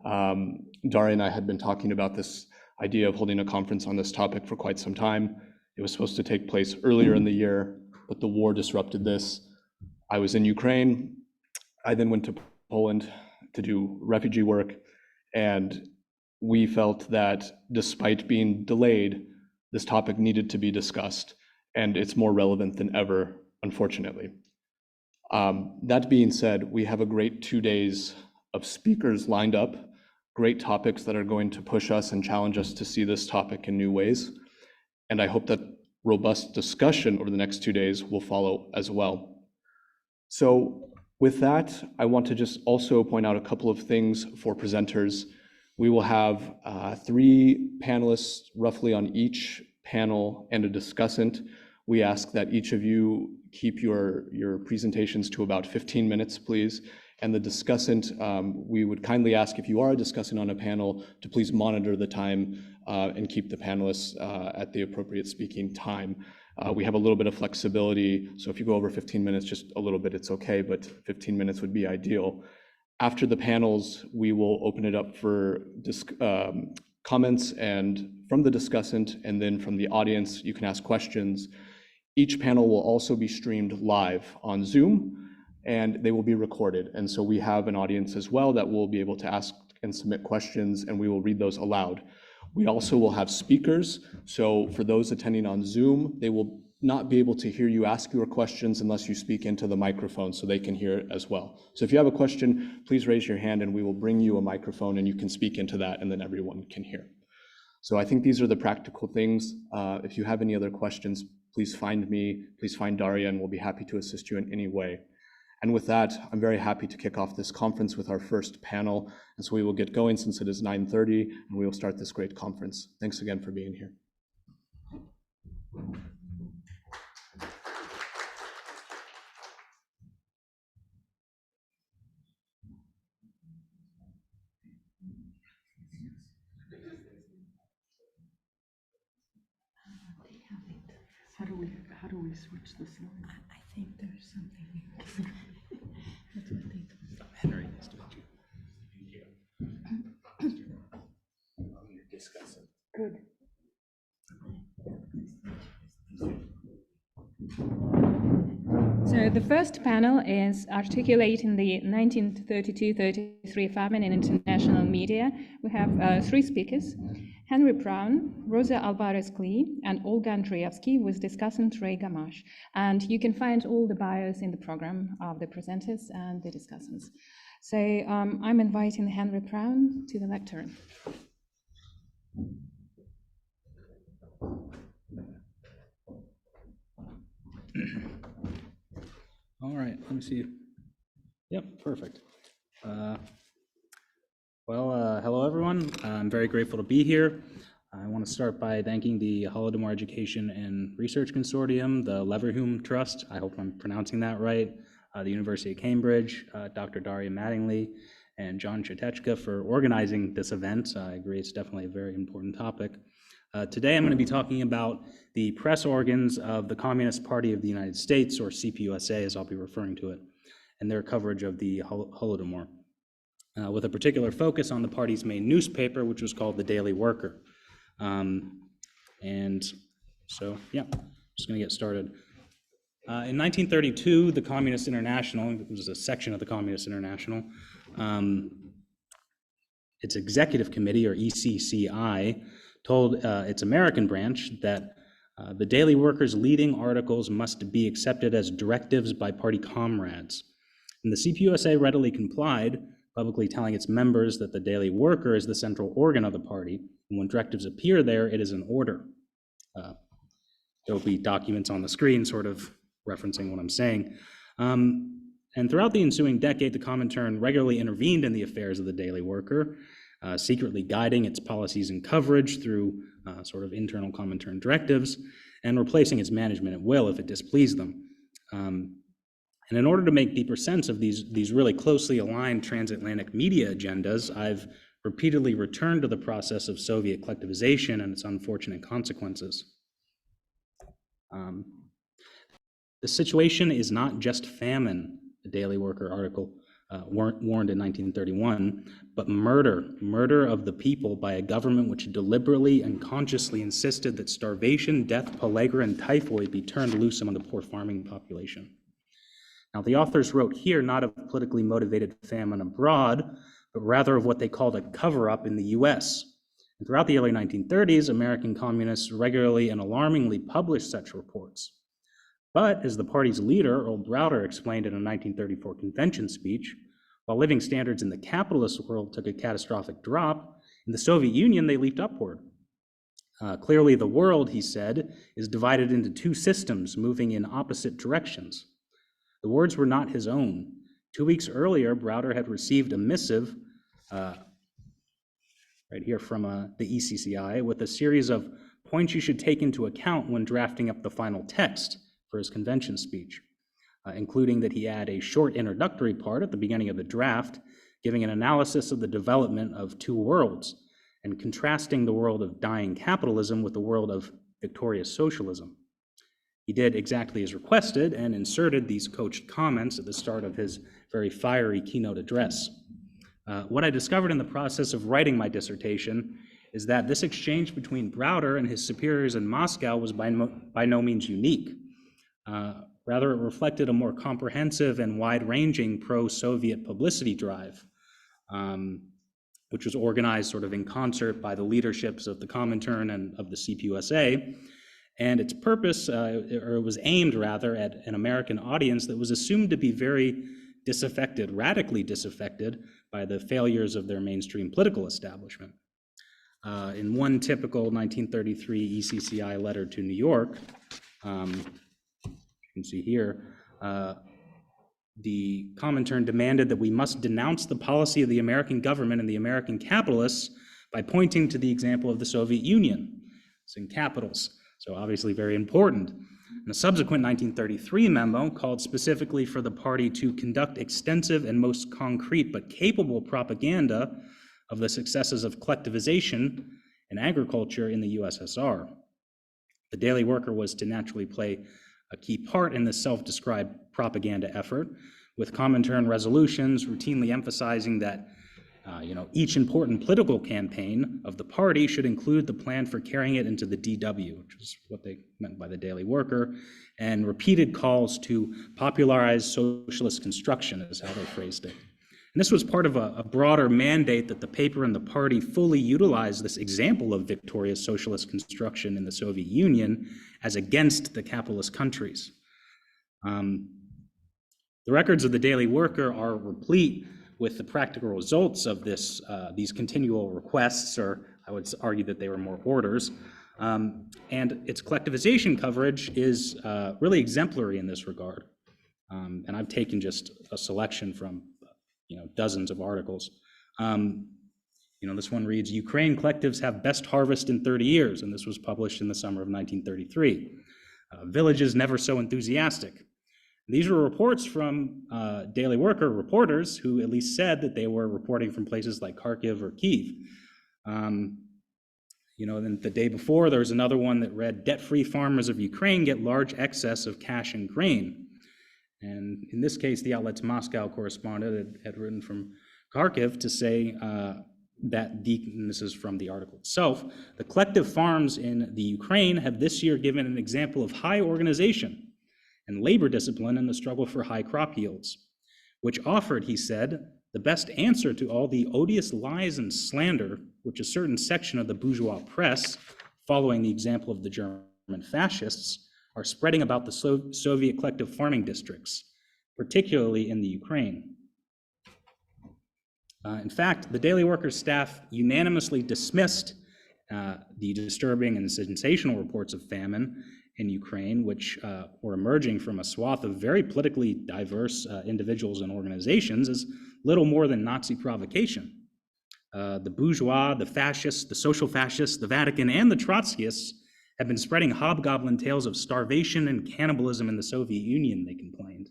Daria and I had been talking about this idea of holding a conference on this topic for quite some time. It was supposed to take place earlier in the year, but the war disrupted this. I was in Ukraine. I then went to Poland to do refugee work, and we felt that despite being delayed, this topic needed to be discussed, and it's more relevant than ever, unfortunately. That being said, we have a great 2 days of speakers lined up, great topics that are going to push us and challenge us to see this topic in new ways. And I hope that robust discussion over the next 2 days will follow as well. So with that, I want to just also point out a couple of things for presenters. We will have 3 panelists roughly on each panel and a discussant. We ask that each of you keep your presentations to about 15 minutes, please. And the discussant, we would kindly ask, if you are a discussant on a panel, to please monitor the time and keep the panelists at the appropriate speaking time. We have a little bit of flexibility, so if you go over 15 minutes, just a little bit, it's okay, but 15 minutes would be ideal. After the panels, we will open it up for comments and from the discussant, and then from the audience, you can ask questions. Each panel will also be streamed live on Zoom, and they will be recorded. And so we have an audience as well that will be able to ask and submit questions, and we will read those aloud. We also will have speakers. So for those attending on Zoom, they will not be able to hear you ask your questions unless you speak into the microphone so they can hear it as well. So if you have a question, please raise your hand and we will bring you a microphone and you can speak into that and then everyone can hear. So I think these are the practical things. If you have any other questions, please find me, please find Daria, and we'll be happy to assist you in any way. And with that, I'm very happy to kick off this conference with our first panel. And so we will get going since it is 9:30, and we will start this great conference. Thanks again for being here. How do we switch the slide? I think there's something. That's what they told. Henry is doing you. Discussant. Good. So the first panel is articulating the 1932-33 famine in international media. We have 3 speakers: Henry Prown, Rosa Alvarez-Klee, and Olga Andriewsky, with discussant Ray Gamache. And you can find all the bios in the program of the presenters and the discussants. So I'm inviting Henry Prown to the lectern. All right, let me see. Yep, perfect. Hello everyone. I'm very grateful to be here. I want to start by thanking the Holodomor Education and Research Consortium, the Leverhulme Trust, I hope I'm pronouncing that right, the University of Cambridge, Dr. Daria Mattingly, and John Vsetecka for organizing this event. I agree it's definitely a very important topic. Today I'm going to be talking about the press organs of the Communist Party of the United States, or CPUSA as I'll be referring to it, and their coverage of the Holodomor, with a particular focus on the party's main newspaper, which was called the Daily Worker. And so, yeah, just going to get started. In 1932, the Communist International, it was a section of the Communist International, its executive committee, or ECCI, told its American branch that the Daily Worker's leading articles must be accepted as directives by party comrades. And the CPUSA readily complied, publicly telling its members that the Daily Worker is the central organ of the party, and when directives appear there, it is an order. There will be documents on the screen sort of referencing what I'm saying. And throughout the ensuing decade, the Comintern regularly intervened in the affairs of the Daily Worker, secretly guiding its policies and coverage through sort of internal Comintern directives, and replacing its management at will if it displeased them. And in order to make deeper sense of these really closely aligned transatlantic media agendas, I've repeatedly returned to the process of Soviet collectivization and its unfortunate consequences. The situation is not just famine, the Daily Worker article warned in 1931, but murder of the people by a government which deliberately and consciously insisted that starvation, death, pellagra, and typhoid be turned loose among the poor farming population. Now, the authors wrote here not of politically motivated famine abroad, but rather of what they called a cover-up in the US. And throughout the early 1930s, American communists regularly and alarmingly published such reports. But, as the party's leader, Earl Browder, explained in a 1934 convention speech, while living standards in the capitalist world took a catastrophic drop, in the Soviet Union they leaped upward. Clearly, the world, he said, is divided into two systems moving in opposite directions. The words were not his own. 2 weeks earlier, Browder had received a missive right here from the ECCI with a series of points you should take into account when drafting up the final text for his convention speech, including that he add a short introductory part at the beginning of the draft, giving an analysis of the development of two worlds and contrasting the world of dying capitalism with the world of victorious socialism. He did exactly as requested and inserted these coached comments at the start of his very fiery keynote address. What I discovered in the process of writing my dissertation is that this exchange between Browder and his superiors in Moscow was by no means unique. Rather, it reflected a more comprehensive and wide-ranging pro-Soviet publicity drive, which was organized sort of in concert by the leaderships of the Comintern and of the CPUSA. And its purpose, or it was aimed rather at an American audience that was assumed to be very disaffected, radically disaffected by the failures of their mainstream political establishment. In one typical 1933 ECCI letter to New York, you can see here, the Comintern demanded that we must denounce the policy of the American government and the American capitalists by pointing to the example of the Soviet Union. It's in capitals. So obviously very important. And a subsequent 1933 memo called specifically for the party to conduct extensive and most concrete but capable propaganda of the successes of collectivization and agriculture in the USSR. The Daily Worker was to naturally play a key part in this self-described propaganda effort, with Comintern resolutions routinely emphasizing that each important political campaign of the party should include the plan for carrying it into the DW, which is what they meant by the Daily Worker, and repeated calls to popularize socialist construction is how they phrased it. And this was part of a broader mandate that the paper and the party fully utilize this example of victorious socialist construction in the Soviet Union as against the capitalist countries. The records of the Daily Worker are replete with the practical results of these continual requests, or I would argue that they were more orders. And its collectivization coverage is really exemplary in this regard. And I've taken just a selection from dozens of articles. This one reads, Ukraine collectives have best harvest in 30 years, and this was published in the summer of 1933. Villages never so enthusiastic. These were reports from Daily Worker reporters who at least said that they were reporting from places like Kharkiv or Kyiv. Then the day before, there was another one that read, debt-free farmers of Ukraine get large excess of cash and grain. And in this case, the outlet's Moscow correspondent had written from Kharkiv to say that, and this is from the article itself, the collective farms in the Ukraine have this year given an example of high organization and labor discipline in the struggle for high crop yields, which offered, he said, the best answer to all the odious lies and slander which a certain section of the bourgeois press, following the example of the German fascists, are spreading about the Soviet collective farming districts, particularly in the Ukraine. In fact, the Daily Worker staff unanimously dismissed the disturbing and sensational reports of famine in Ukraine, which were emerging from a swath of very politically diverse individuals and organizations, as little more than Nazi provocation. The bourgeois, the fascists, the social fascists, the Vatican, and the Trotskyists have been spreading hobgoblin tales of starvation and cannibalism in the Soviet Union, they complained.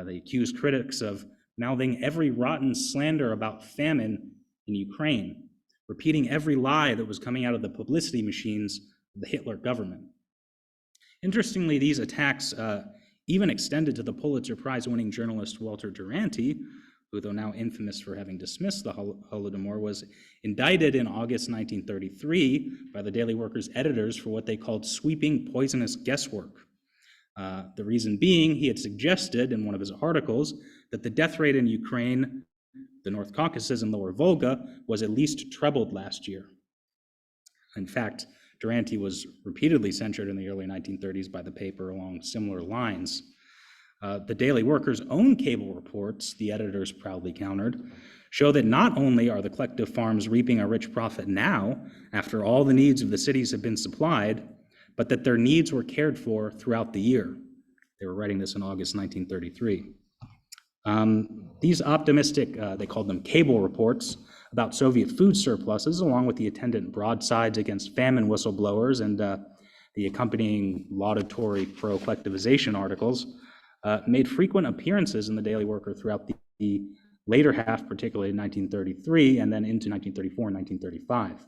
They accused critics of mouthing every rotten slander about famine in Ukraine, repeating every lie that was coming out of the publicity machines of the Hitler government. Interestingly, these attacks even extended to the Pulitzer Prize-winning journalist Walter Duranty, who, though now infamous for having dismissed the Holodomor, was indicted in August 1933 by the Daily Worker's editors for what they called sweeping poisonous guesswork. The reason being, he had suggested in one of his articles that the death rate in Ukraine, the North Caucasus, and Lower Volga was at least trebled last year. In fact, Duranty was repeatedly censured in the early 1930s by the paper along similar lines. The Daily Worker's own cable reports, the editors proudly countered, show that not only are the collective farms reaping a rich profit now, after all the needs of the cities have been supplied, but that their needs were cared for throughout the year. They were writing this in August 1933. These optimistic, they called them cable reports, about Soviet food surpluses, along with the attendant broadsides against famine whistleblowers and the accompanying laudatory pro-collectivization articles, made frequent appearances in the Daily Worker throughout the later half, particularly in 1933, and then into 1934 and 1935.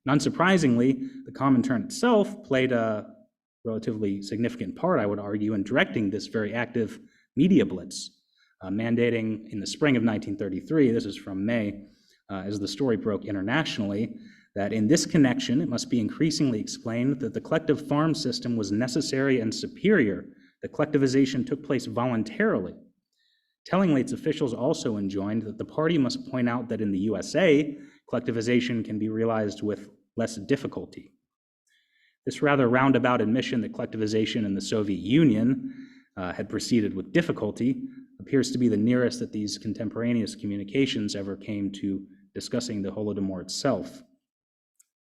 Unsurprisingly, the Comintern itself played a relatively significant part, I would argue, in directing this very active media blitz, mandating in the spring of 1933, this is from May, as the story broke internationally, that in this connection, it must be increasingly explained that the collective farm system was necessary and superior. The collectivization took place voluntarily. Tellingly, its officials also enjoined that the party must point out that in the USA, collectivization can be realized with less difficulty. This rather roundabout admission that collectivization in the Soviet Union had proceeded with difficulty appears to be the nearest that these contemporaneous communications ever came to discussing the Holodomor itself.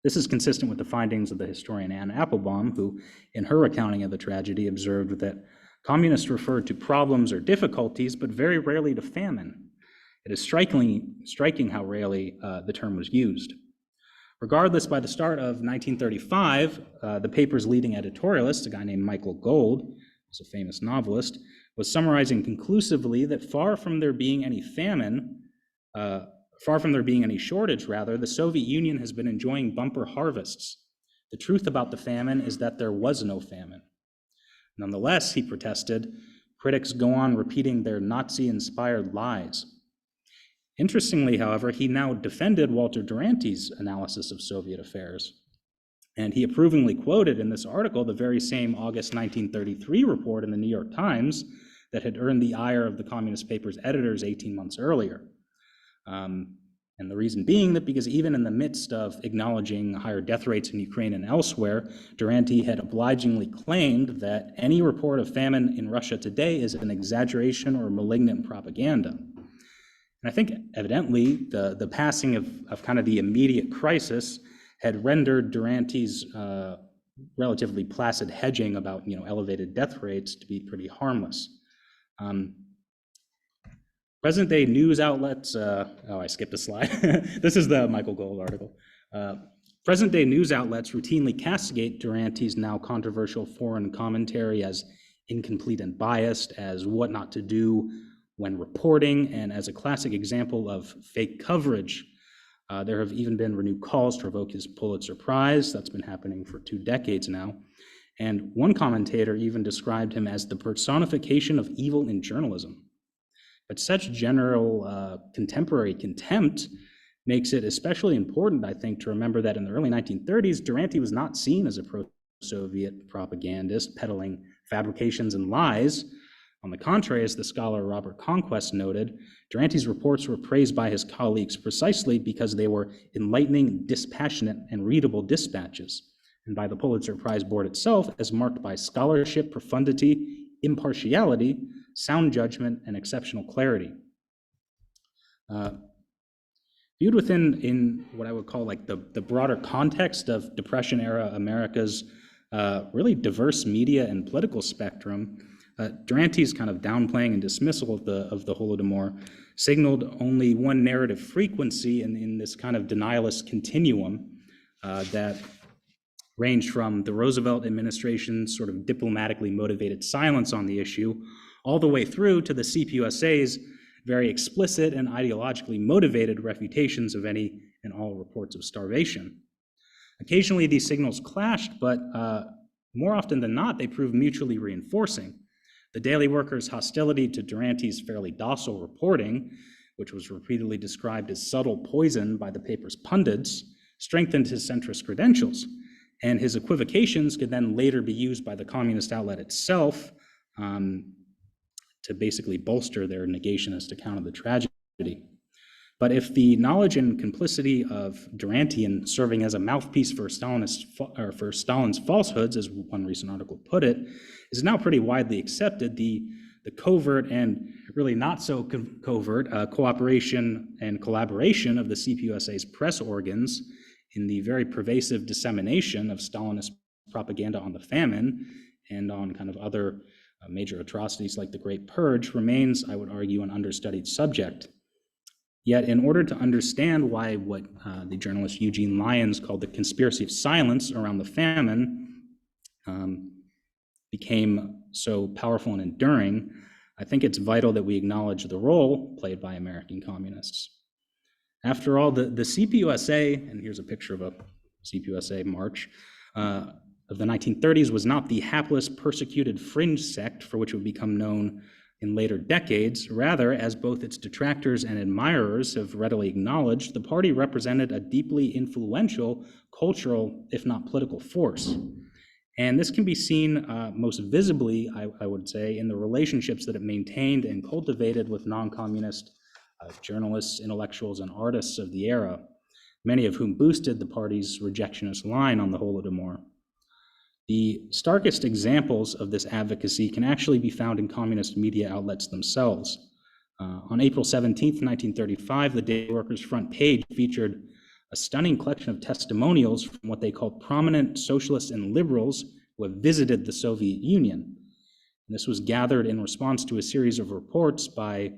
This is consistent with the findings of the historian Anne Applebaum, who, in her accounting of the tragedy, observed that communists referred to problems or difficulties, but very rarely to famine. It is striking how rarely the term was used. Regardless, by the start of 1935, the paper's leading editorialist, a guy named Michael Gold, who's a famous novelist, was summarizing conclusively that far from there being any shortage, the Soviet Union has been enjoying bumper harvests. The truth about the famine is that there was no famine. Nonetheless, he protested, critics go on repeating their Nazi-inspired lies. Interestingly, however, he now defended Walter Duranty's analysis of Soviet affairs. And he approvingly quoted in this article the very same August 1933 report in the New York Times that had earned the ire of the communist paper's editors 18 months earlier. And the reason being that because even in the midst of acknowledging higher death rates in Ukraine and elsewhere, Duranty had obligingly claimed that any report of famine in Russia today is an exaggeration or malignant propaganda. And I think evidently the passing of kind of the immediate crisis had rendered Duranty's relatively placid hedging about elevated death rates to be pretty harmless. Present-day news outlets, I skipped a slide. This is the Michael Gold article. Present-day news outlets routinely castigate Duranty's now controversial foreign commentary as incomplete and biased, as what not to do when reporting, and as a classic example of fake coverage. There have even been renewed calls to revoke his Pulitzer Prize. That's been happening for 2 decades now. And one commentator even described him as the personification of evil in journalism. But such general contemporary contempt makes it especially important, I think, to remember that in the early 1930s, Duranty was not seen as a pro-Soviet propagandist peddling fabrications and lies. On the contrary, as the scholar Robert Conquest noted, Duranty's reports were praised by his colleagues precisely because they were enlightening, dispassionate, and readable dispatches, and by the Pulitzer Prize Board itself as marked by scholarship, profundity, impartiality, sound judgment, and exceptional clarity. Viewed within what I would call like the broader context of Depression-era America's really diverse media and political spectrum, Duranty's kind of downplaying and dismissal of the Holodomor signaled only one narrative frequency in this kind of denialist continuum that ranged from the Roosevelt administration's sort of diplomatically motivated silence on the issue all the way through to the CPUSA's very explicit and ideologically motivated refutations of any and all reports of starvation. Occasionally these signals clashed, but more often than not, they proved mutually reinforcing. The Daily Worker's hostility to Duranty's fairly docile reporting, which was repeatedly described as subtle poison by the paper's pundits, strengthened his centrist credentials, and his equivocations could then later be used by the communist outlet itself to basically bolster their negationist account of the tragedy. But if the knowledge and complicity of Duranty in serving as a mouthpiece for Stalin's falsehoods, as one recent article put it, is now pretty widely accepted, the covert and really not so covert cooperation and collaboration of the CPUSA's press organs in the very pervasive dissemination of Stalinist propaganda on the famine and on kind of other major atrocities like the Great Purge remains, I would argue, an understudied subject. Yet in order to understand why what the journalist Eugene Lyons called the conspiracy of silence around the famine became so powerful and enduring, I think it's vital that we acknowledge the role played by American communists. After all, the CPUSA, and here's a picture of a CPUSA march, of the 1930s was not the hapless, persecuted fringe sect for which it would become known in later decades. Rather, as both its detractors and admirers have readily acknowledged, the party represented a deeply influential cultural, if not political, force. And this can be seen most visibly, I would say, in the relationships that it maintained and cultivated with non-communist journalists, intellectuals, and artists of the era, many of whom boosted the party's rejectionist line on the Holodomor. The starkest examples of this advocacy can actually be found in communist media outlets themselves. On April 17th, 1935, the Daily Worker's front page featured a stunning collection of testimonials from what they called prominent socialists and liberals who have visited the Soviet Union. And this was gathered in response to a series of reports by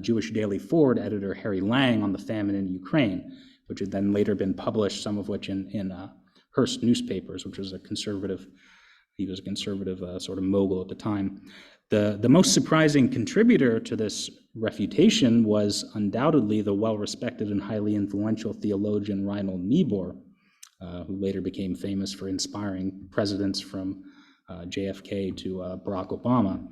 Jewish Daily Forward editor Harry Lang on the famine in Ukraine, which had then later been published, some of which in Hearst newspapers, which was a conservative, he was a conservative sort of mogul at the time. The most surprising contributor to this refutation was undoubtedly the well-respected and highly influential theologian Reinhold Niebuhr, who later became famous for inspiring presidents from JFK to Barack Obama.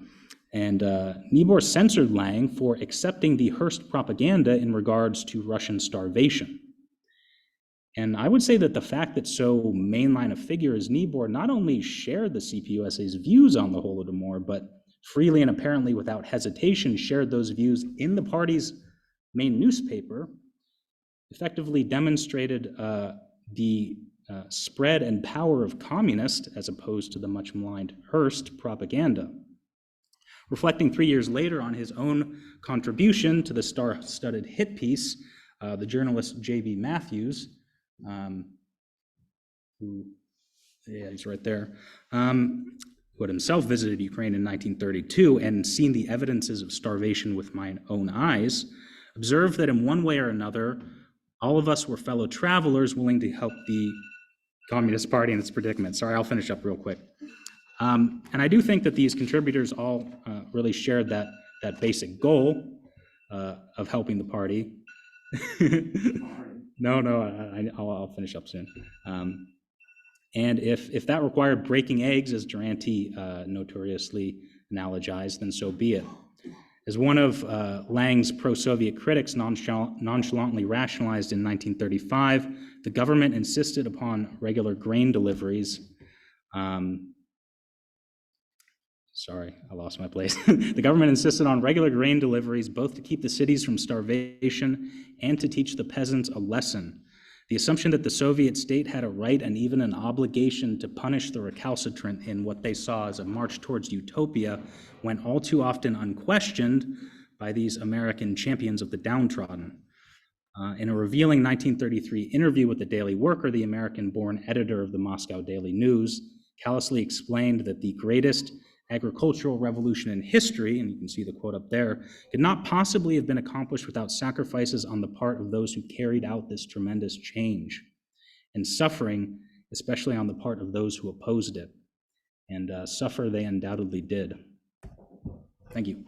And Niebuhr censored Lang for accepting the Hearst propaganda in regards to Russian starvation. And I would say that the fact that so mainline a figure as Niebuhr not only shared the CPUSA's views on the Holodomor, but freely and apparently without hesitation shared those views in the party's main newspaper, effectively demonstrated the spread and power of communist as opposed to the much maligned Hearst propaganda. Reflecting 3 years later on his own contribution to the star-studded hit piece, the journalist J.B. Matthews, he's right there, who had himself visited Ukraine in 1932 and seen the evidences of starvation with my own eyes, observed that in one way or another, all of us were fellow travelers willing to help the Communist Party in its predicament. Sorry, I'll finish up real quick. And I do think that these contributors all really shared that basic goal of helping the party. I'll finish up soon. And if that required breaking eggs, as Duranty notoriously analogized, then so be it. As one of Lang's pro-Soviet critics nonchalantly rationalized in 1935, the government insisted upon regular grain deliveries. Sorry, I lost my place. The government insisted on regular grain deliveries, both to keep the cities from starvation and to teach the peasants a lesson. The assumption that the Soviet state had a right and even an obligation to punish the recalcitrant in what they saw as a march towards utopia went all too often unquestioned by these American champions of the downtrodden. In a revealing 1933 interview with the Daily Worker, the American-born editor of the Moscow Daily News callously explained that the greatest agricultural revolution in history, and you can see the quote up there, could not possibly have been accomplished without sacrifices on the part of those who carried out this tremendous change, and suffering, especially on the part of those who opposed it. And suffer they undoubtedly did. Thank you.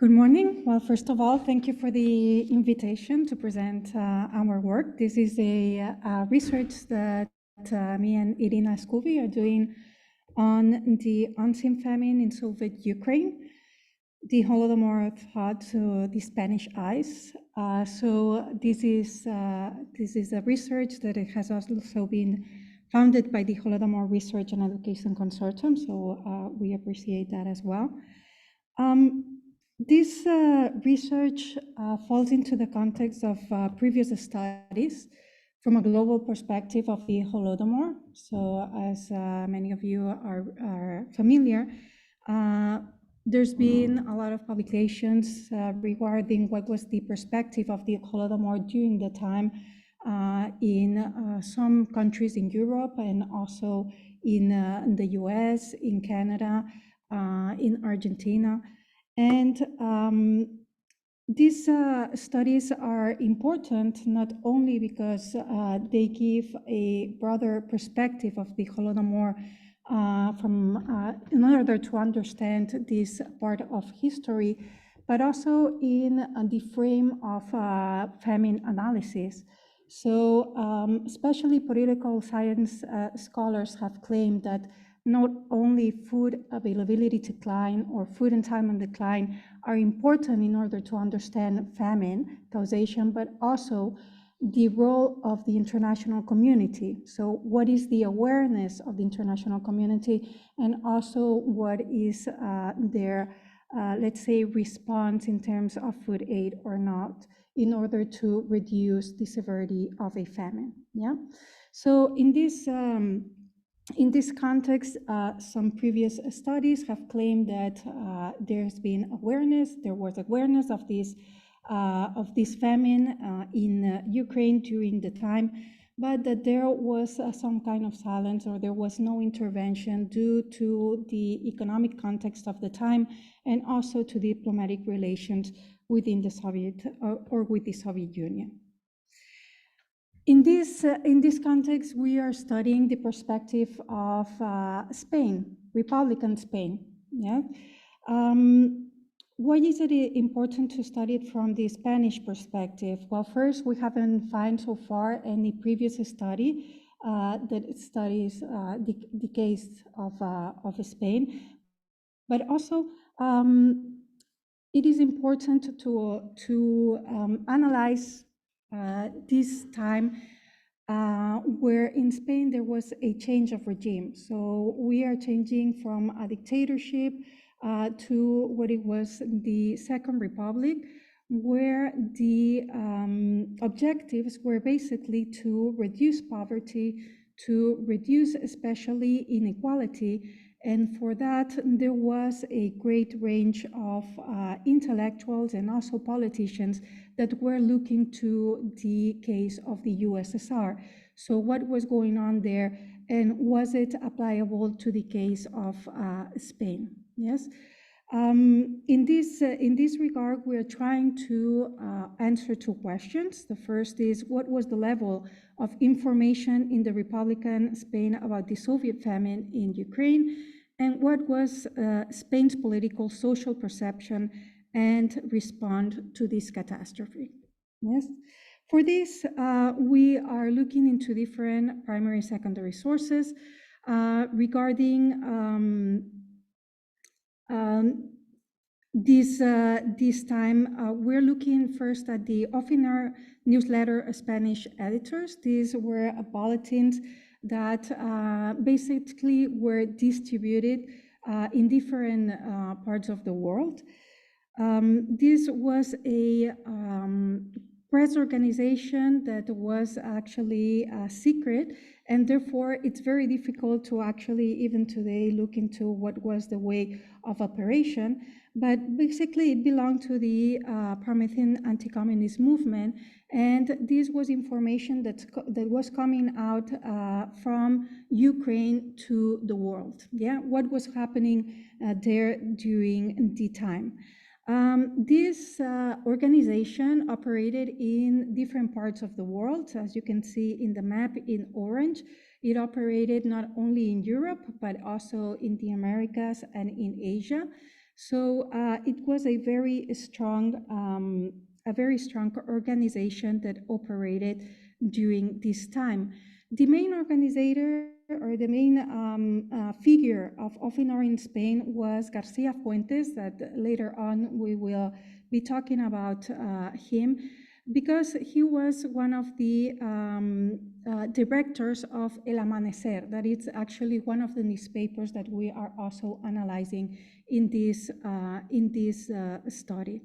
Good morning. Well, first of all, thank you for the invitation to present our work. This is a research that me and Irina Scooby are doing on the unseen famine in Soviet Ukraine, the Holodomor thought to the Spanish eyes. So this is a research that it has also been founded by the Holodomor Research and Education Consortium, so we appreciate that as well. This research falls into the context of previous studies from a global perspective of the Holodomor. So as many of you are familiar, there's been a lot of publications regarding what was the perspective of the Holodomor during the time in some countries in Europe and also in the US, in Canada, in Argentina. And these studies are important not only because they give a broader perspective of the Holodomor in order to understand this part of history, but also in the frame of famine analysis. So especially political science scholars have claimed that not only food availability decline or food and time on decline are important in order to understand famine causation, but also the role of the international community. So what is the awareness of the international community, and also what is their, let's say, response in terms of food aid or not, in order to reduce the severity of a famine, yeah? So in this context, some previous studies have claimed that there was awareness of this famine in Ukraine during the time, but that there was some kind of silence, or there was no intervention due to the economic context of the time and also to diplomatic relations within the Soviet or with the Soviet Union. In this context, we are studying the perspective of Spain, Republican Spain. Yeah. Why is it important to study it from the Spanish perspective? Well, first, we haven't found so far any previous study that studies the case of Spain, but also it is important to analyze this time where in Spain there was a change of regime. So we are changing from a dictatorship to what it was the Second Republic, where the objectives were basically to reduce poverty, to reduce especially inequality. And for that, there was a great range of intellectuals and also politicians that were looking to the case of the USSR. So what was going on there, and was it applicable to the case of Spain? Yes. In this regard, we are trying to answer two questions. The first is, what was the level of information in the Republican Spain about the Soviet famine in Ukraine? And what was Spain's political social perception and response to this catastrophe? Yes. For this, we are looking into different primary and secondary sources regarding this time. We're looking first at the Officer newsletter Spanish editors. These were bulletins that basically were distributed in different parts of the world. This was a press organization that was actually secret, and therefore it's very difficult to actually even today look into what was the way of operation. But basically it belonged to the Promethean anti-communist movement, and this was information that was coming out from Ukraine to the world. Yeah, what was happening there during the time. This organization operated in different parts of the world. As you can see in the map in orange, it operated not only in Europe, but also in the Americas and in Asia. So it was a very strong organization that operated during this time. The main organizer or the main figure of Ofinor in Spain was Garcia Fuentes, that later on we will be talking about him, because he was one of the directors of El Amanecer, that is actually one of the newspapers that we are also analyzing in this study.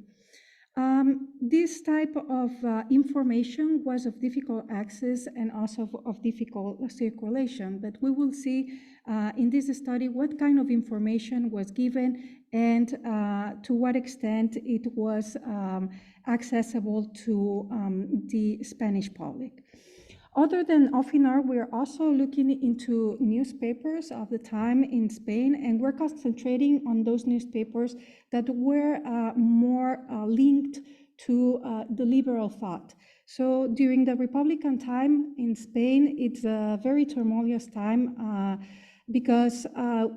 This type of information was of difficult access and also of difficult circulation, but we will see in this study what kind of information was given and to what extent it was accessible to the Spanish public. Other than Ofinor, we're also looking into newspapers of the time in Spain, and we're concentrating on those newspapers that were more linked to the liberal thought. So during the Republican time in Spain, it's a very tumultuous time because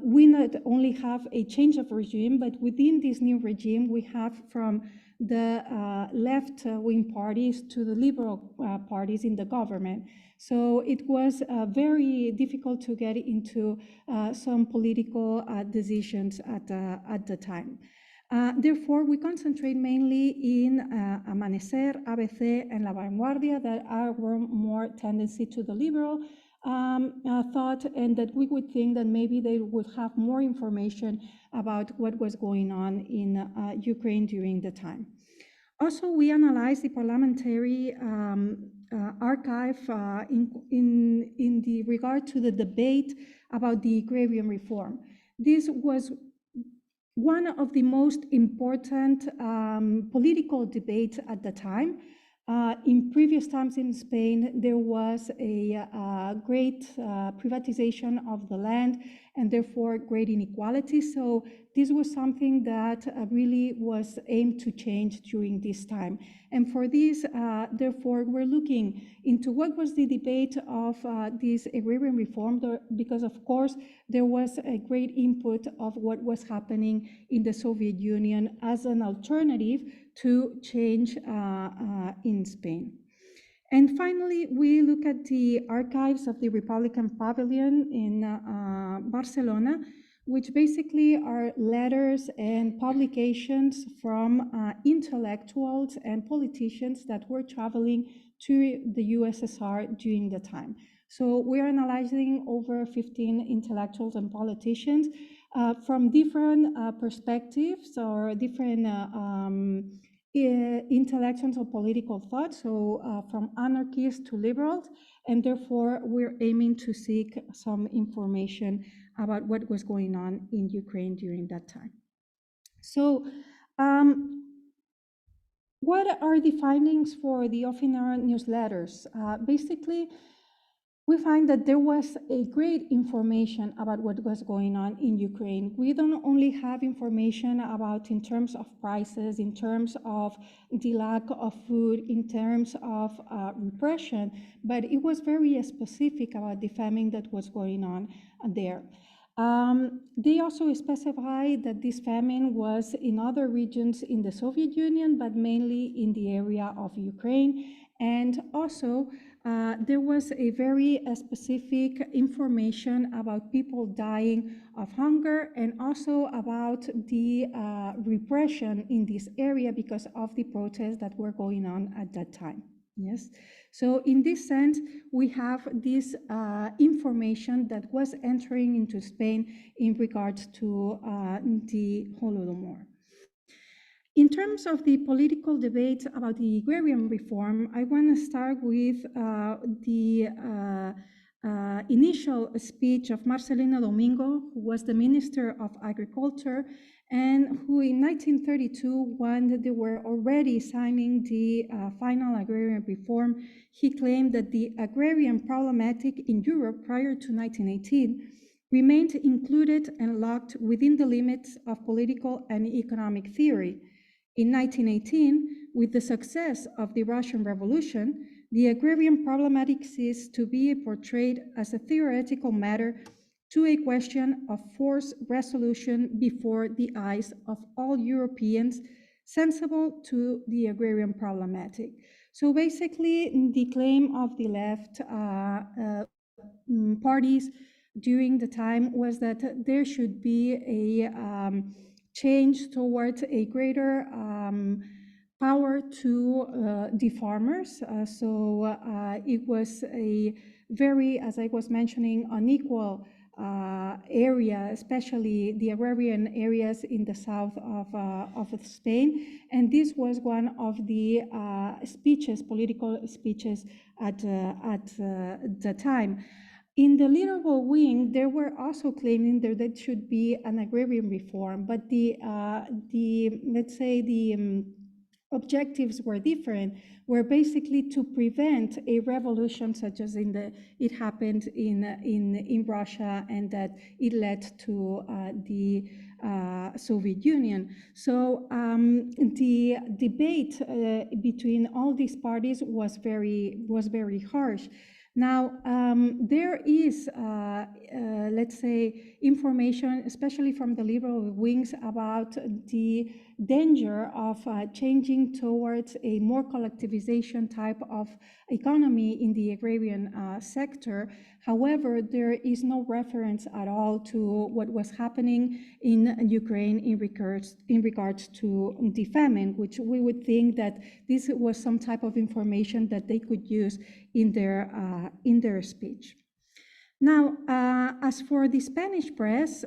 we not only have a change of regime, but within this new regime, we have from the left-wing parties to the liberal parties in the government. So it was very difficult to get into some political decisions at the time. Therefore, we concentrate mainly in Amanecer, ABC, and La Vanguardia that were more tendency to the liberal thought, and that we would think that maybe they would have more information about what was going on in Ukraine during the time. Also, we analyzed the parliamentary archive in the regard to the debate about the agrarian reform. This was one of the most important political debates at the time. In previous times in Spain, there was a great privatization of the land and therefore great inequality. So this was something that really was aimed to change during this time. And for this, therefore, we're looking into what was the debate of this agrarian reform, because of course, there was a great input of what was happening in the Soviet Union as an alternative to change in Spain. And finally, we look at the archives of the Republican Pavilion in Barcelona, which basically are letters and publications from intellectuals and politicians that were traveling to the USSR during the time. So we're analyzing over 15 intellectuals and politicians from different perspectives or different intellectuals or political thought, so from anarchists to liberals, and therefore we're aiming to seek some information about what was going on in Ukraine during that time. So what are the findings for the Ofinor newsletters? Basically, we find that there was a great information about what was going on in Ukraine. We don't only have information about in terms of prices, in terms of the lack of food, in terms of repression, but it was very specific about the famine that was going on there. They also specify that this famine was in other regions in the Soviet Union, but mainly in the area of Ukraine. And also, there was a very specific information about people dying of hunger and also about the repression in this area because of the protests that were going on at that time. Yes. So in this sense, we have this information that was entering into Spain in regards to the Holodomor. In terms of the political debate about the agrarian reform, I want to start with the initial speech of Marcelino Domingo, who was the Minister of Agriculture, and who in 1932, when they were already signing the final agrarian reform, he claimed that the agrarian problematic in Europe prior to 1918 remained included and locked within the limits of political and economic theory. In 1918, with the success of the Russian Revolution, the agrarian problematic ceased to be portrayed as a theoretical matter to a question of forced resolution before the eyes of all Europeans sensible to the agrarian problematic. So basically, the claim of the left parties during the time was that there should be a change towards a greater power to the farmers. It was a very, as I was mentioning, unequal area, especially the agrarian areas in the south of Spain. And this was one of the political speeches at the time. In the liberal wing, they were also claiming that there should be an agrarian reform, but let's say the objectives were different, were basically to prevent a revolution such as it happened in Russia, and that it led to the Soviet Union. So the debate between all these parties was very harsh. Now, there is, let's say, information, especially from the liberal wings, about the danger of changing towards a more collectivization type of economy in the agrarian sector. However, there is no reference at all to what was happening in Ukraine in regards to the famine, which we would think that this was some type of information that they could use in their speech. Now, as for the Spanish press,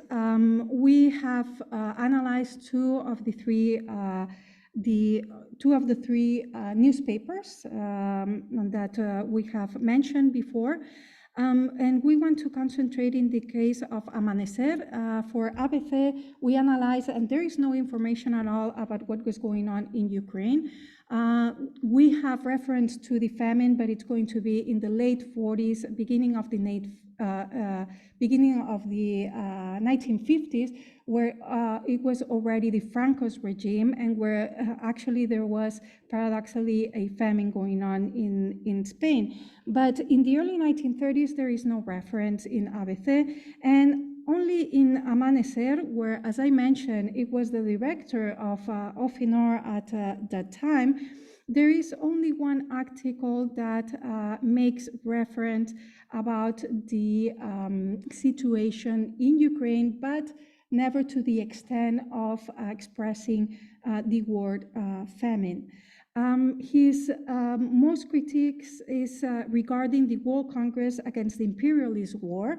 we have analyzed two of the three newspapers that we have mentioned before. And we want to concentrate in the case of Amanecer. For ABC, we analyze, and there is no information at all about what was going on in Ukraine. We have reference to the famine, but it's going to be in the late 40s, beginning of the 1950s, where it was already the Franco's regime, and where actually there was paradoxically a famine going on in Spain. But in the early 1930s, there is no reference in ABC, and only in Amanecer, where, as I mentioned, it was the director of Ofinor at that time, there is only one article that makes reference about the situation in Ukraine, but never to the extent of expressing the word famine. His most critiques is regarding the World Congress Against the Imperialist War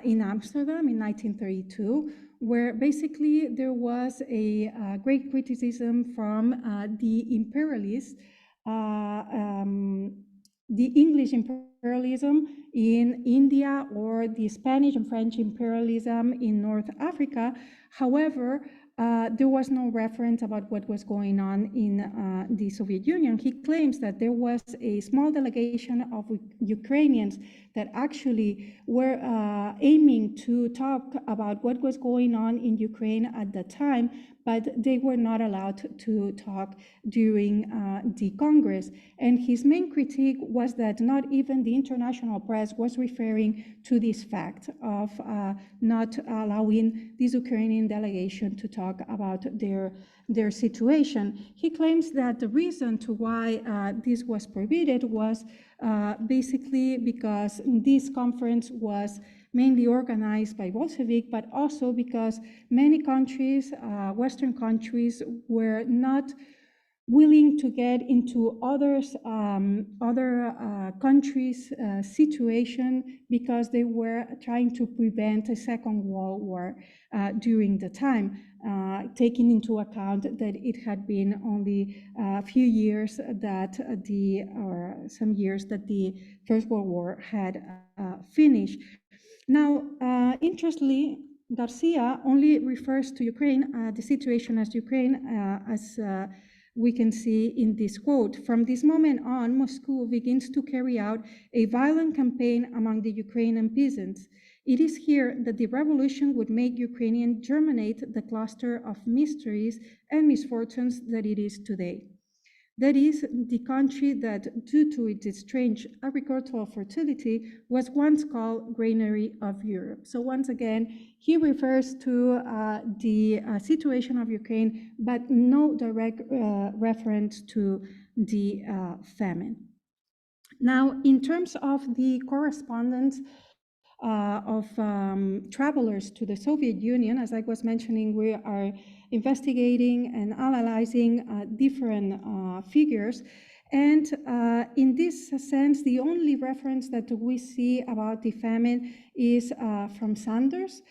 in Amsterdam in 1932, where basically there was a great criticism from the imperialists, the English imperialism in India, or the Spanish and French imperialism in North Africa. However, there was no reference about what was going on in the Soviet Union. He claims that there was a small delegation of Ukrainians that actually were aiming to talk about what was going on in Ukraine at the time, but they were not allowed to talk during the Congress. And his main critique was that not even the international press was referring to this fact of not allowing this Ukrainian delegation to talk about their situation. He claims that the reason to why this was prohibited was basically because this conference was mainly organized by Bolshevik, but also because many countries, Western countries, were not willing to get into other countries' situation because they were trying to prevent a second World War during the time, taking into account that it had been only a few years that some years that the First World War had finished. Now, interestingly, Garcia only refers to Ukraine, the situation as Ukraine, as we can see in this quote. From this moment on, Moscow begins to carry out a violent campaign among the Ukrainian peasants. It is here that the revolution would make Ukrainian germinate the cluster of mysteries and misfortunes that it is today. That is, the country that, due to its strange agricultural fertility, was once called Granary of Europe. So once again, he refers to the situation of Ukraine, but no direct reference to the famine. Now, in terms of the correspondence of travelers to the Soviet Union, as I was mentioning, we are investigating and analyzing different figures. And in this sense, the only reference that we see about the famine is from Sanders.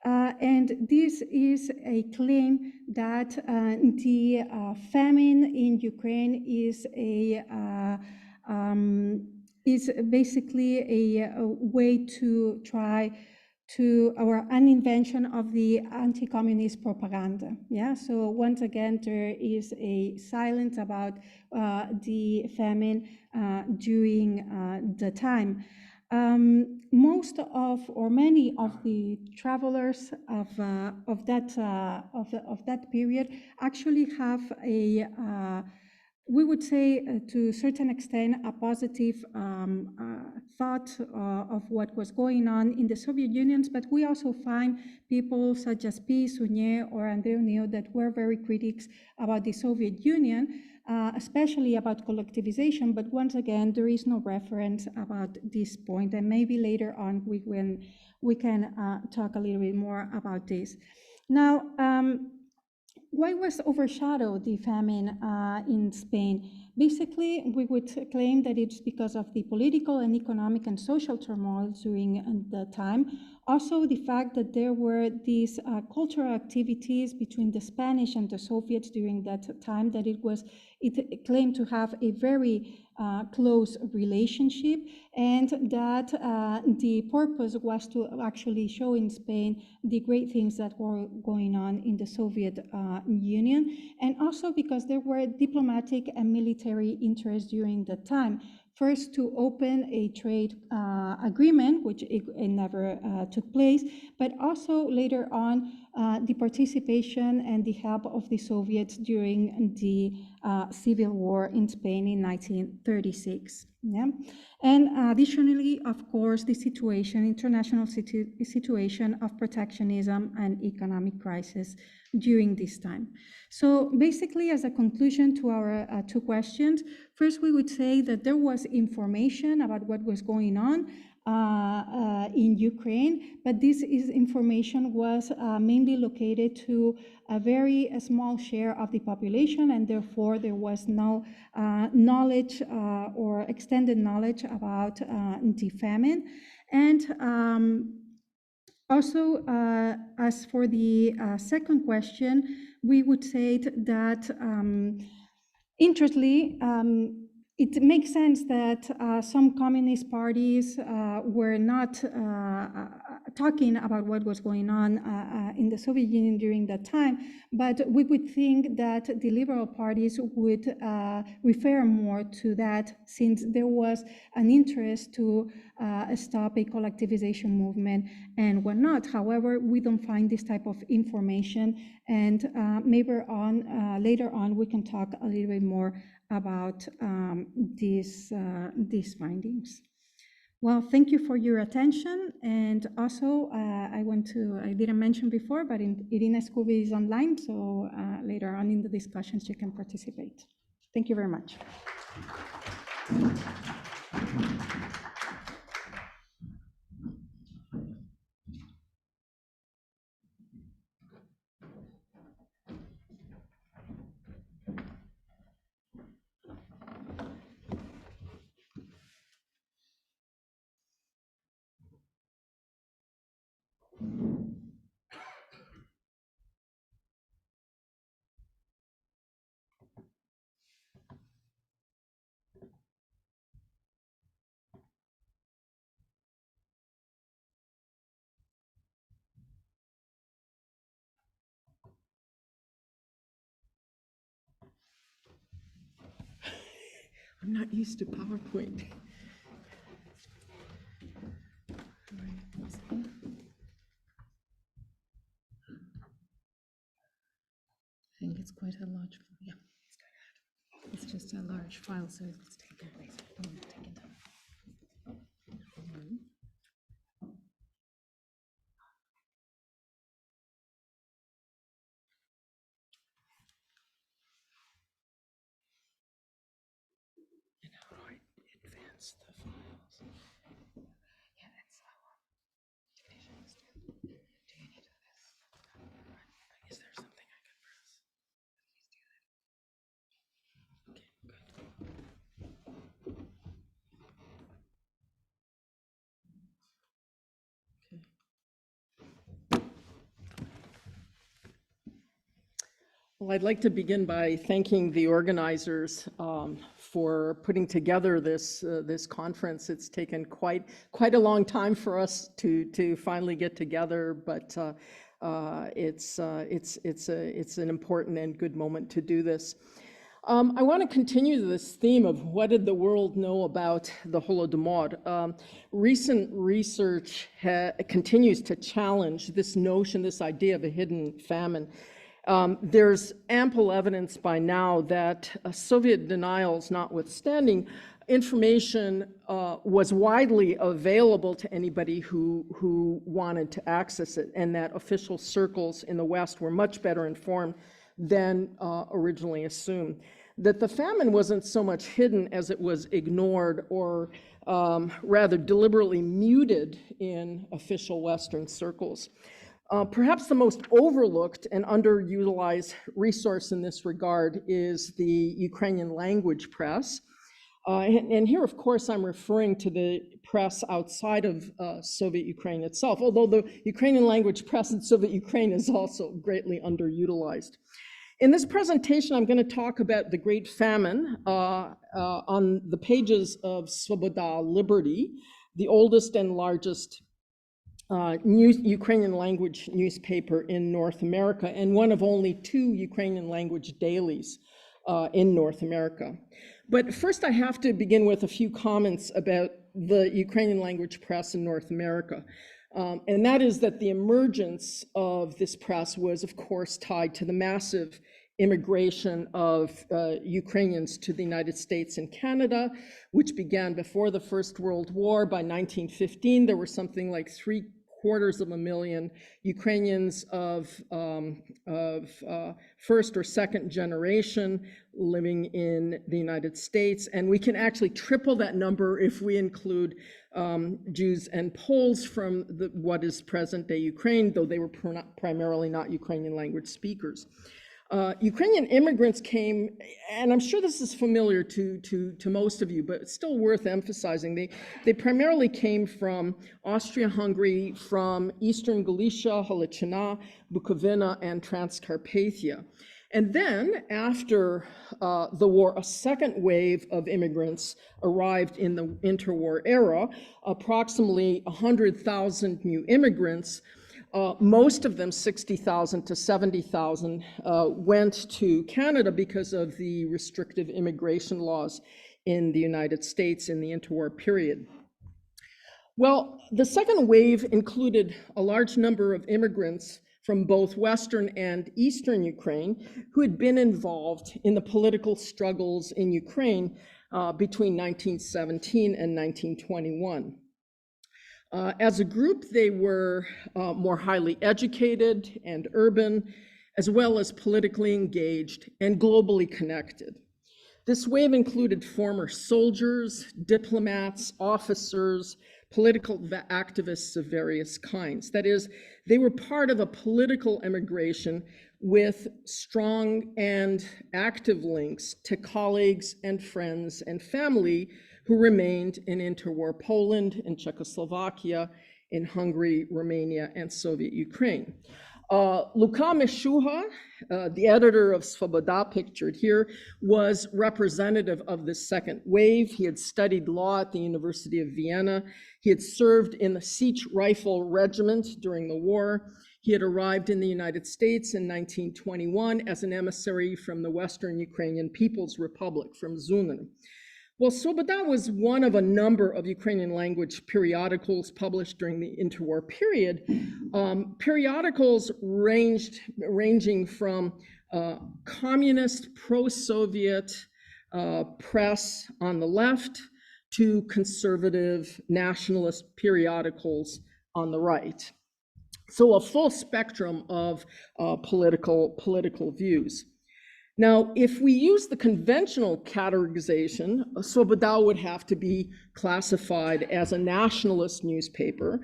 And this is a claim that the famine in Ukraine is basically a way to try to, or an invention of the anti-communist propaganda. Yeah, so once again, there is a silence about the famine during the time. Most of, or many of the travelers of that period actually have a we would say, to a certain extent, a positive thought of what was going on in the Soviet Union, but we also find people such as P. Suñé or Andriewsky that were very critics about the Soviet Union, especially about collectivization, but once again, there is no reference about this point, and maybe later on we can talk a little bit more about this. Now, why was overshadowed the famine in Spain? Basically, we would claim that it's because of the political and economic and social turmoil during the time. Also, the fact that there were these cultural activities between the Spanish and the Soviets during that time, that it claimed to have a very close relationship, and that the purpose was to actually show in Spain the great things that were going on in the Soviet Union, and also because there were diplomatic and military interests during that time. First, to open a trade agreement, which it never took place, but also later on the participation and the help of the Soviets during the civil war in Spain in 1936. Yeah? And additionally, of course, the international situation of protectionism and economic crisis during this time. So basically, as a conclusion to our two questions, first we would say that there was information about what was going on in Ukraine, but this information was mainly located to a very small share of the population, and therefore there was no knowledge or extended knowledge about the famine. And also, as for the second question, we would say that interestingly, it makes sense that some communist parties were not talking about what was going on in the Soviet Union during that time, but we would think that the liberal parties would refer more to that, since there was an interest to stop a collectivization movement and whatnot. However, we don't find this type of information, and maybe later on we can talk a little bit more about these findings. Well, thank you for your attention, and also I didn't mention before, but Irina Scooby is online, so later on in the discussions you can participate. Thank you very much. I'm not used to PowerPoint. I think it's quite a large, yeah. It's just a large file, so it's taken. Take it down. And how do I advance the files? Yeah, that's divisions. Do you need this? Is there something I can press? Please do that. Okay, good. Well, I'd like to begin by thanking the organizers for putting together this conference. It's taken quite a long time for us to finally get together, but it's an important and good moment to do this. I want to continue this theme of what did the world know about the Holodomor. Recent research continues to challenge this notion, this idea of a hidden famine. There's ample evidence by now that Soviet denials notwithstanding, information was widely available to anybody who wanted to access it, and that official circles in the West were much better informed than originally assumed. That the famine wasn't so much hidden as it was ignored or rather deliberately muted in official Western circles. Perhaps the most overlooked and underutilized resource in this regard is the Ukrainian-language press. And here, of course, I'm referring to the press outside of Soviet Ukraine itself, although the Ukrainian-language press in Soviet Ukraine is also greatly underutilized. In this presentation, I'm going to talk about the Great Famine on the pages of Svoboda Liberty, the oldest and largest Ukrainian language newspaper in North America, and one of only 2 Ukrainian language dailies in North America. But first I have to begin with a few comments about the Ukrainian language press in North America. And that is that the emergence of this press was, of course, tied to the massive immigration of Ukrainians to the United States and Canada, which began before the First World War. By 1915, there were something like 750,000 Ukrainians of first or second generation living in the United States. And we can actually triple that number if we include Jews and Poles from what is present-day Ukraine, though they were primarily not Ukrainian language speakers. Ukrainian immigrants came, and I'm sure this is familiar to most of you, but it's still worth emphasizing. They primarily came from Austria-Hungary, from Eastern Galicia, Halachina, Bukovina, and Transcarpathia. And then after the war, a second wave of immigrants arrived in the interwar era, approximately 100,000 new immigrants. Most of them, 60,000 to 70,000, went to Canada because of the restrictive immigration laws in the United States in the interwar period. Well, the second wave included a large number of immigrants from both Western and Eastern Ukraine who had been involved in the political struggles in Ukraine between 1917 and 1921. As a group, they were more highly educated and urban, as well as politically engaged and globally connected. This wave included former soldiers, diplomats, officers, political activists of various kinds. That is, they were part of a political immigration with strong and active links to colleagues and friends and family who remained in interwar Poland and Czechoslovakia, in Hungary, Romania, and Soviet Ukraine. Luka Meshuha, the editor of Svoboda, pictured here, was representative of this second wave. He had studied law at the University of Vienna. He had served in the Sich Rifle Regiment during the war. He had arrived in the United States in 1921 as an emissary from the Western Ukrainian People's Republic, from Zumin. Well, Svoboda was one of a number of Ukrainian language periodicals published during the interwar period. Periodicals ranging from communist, pro-Soviet, press on the left to conservative nationalist periodicals on the right. So a full spectrum of political views. Now, if we use the conventional categorization, Svoboda would have to be classified as a nationalist newspaper.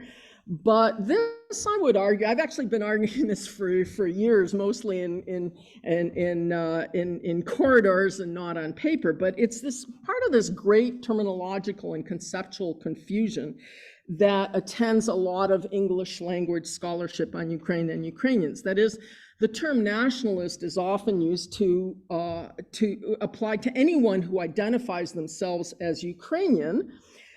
But this, I would argue, I've actually been arguing this for years, mostly in corridors and not on paper. But it's this part of this great terminological and conceptual confusion that attends a lot of English language scholarship on Ukraine and Ukrainians. That is, the term nationalist is often used to apply to anyone who identifies themselves as Ukrainian,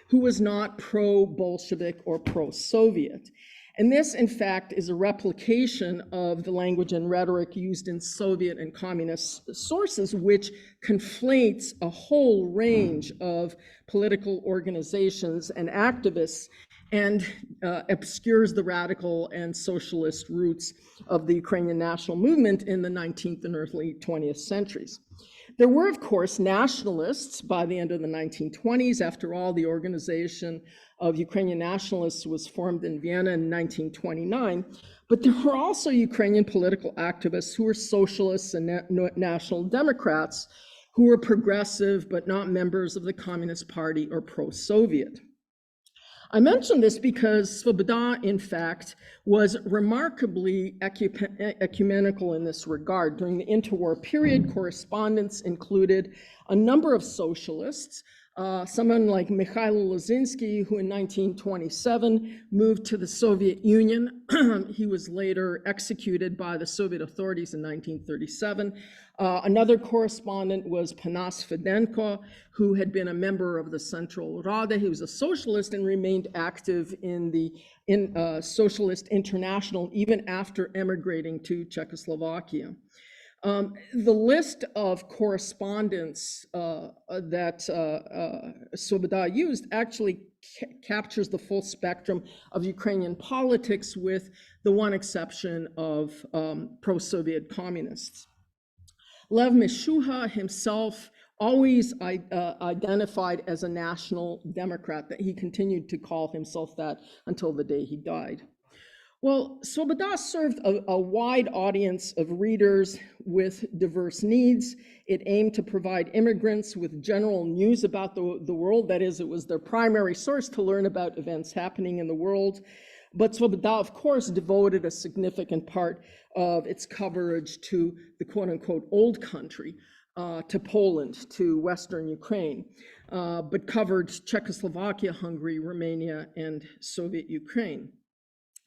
who is not pro-Bolshevik or pro-Soviet. And this, in fact, is a replication of the language and rhetoric used in Soviet and communist sources, which conflates a whole range of political organizations and activists and obscures the radical and socialist roots of the Ukrainian national movement in the 19th and early 20th centuries. There were, of course, nationalists by the end of the 1920s. After all, the Organization of Ukrainian Nationalists was formed in Vienna in 1929. But there were also Ukrainian political activists who were socialists and national democrats who were progressive but not members of the Communist Party or pro-Soviet. I mention this because Svoboda, in fact, was remarkably ecumenical in this regard. During the interwar period, Correspondence included a number of socialists, someone like Mikhail Lozinsky, who in 1927 moved to the Soviet Union. He was later executed by the Soviet authorities in 1937. Another correspondent was Panas Fedenko, who had been a member of the Central Rada. He was a socialist and remained active in the Socialist International even after emigrating to Czechoslovakia. The list of correspondents that Svoboda used actually captures the full spectrum of Ukrainian politics, with the one exception of pro-Soviet communists. Lev Mishuha himself always identified as a national Democrat, that he continued to call himself that until the day he died. Well, Svoboda served a wide audience of readers with diverse needs. It aimed to provide immigrants with general news about the world. That is, it was their primary source to learn about events happening in the world. But Svoboda, of course, devoted a significant part of its coverage to the quote-unquote old country, to Poland, to Western Ukraine, but covered Czechoslovakia, Hungary, Romania, and Soviet Ukraine.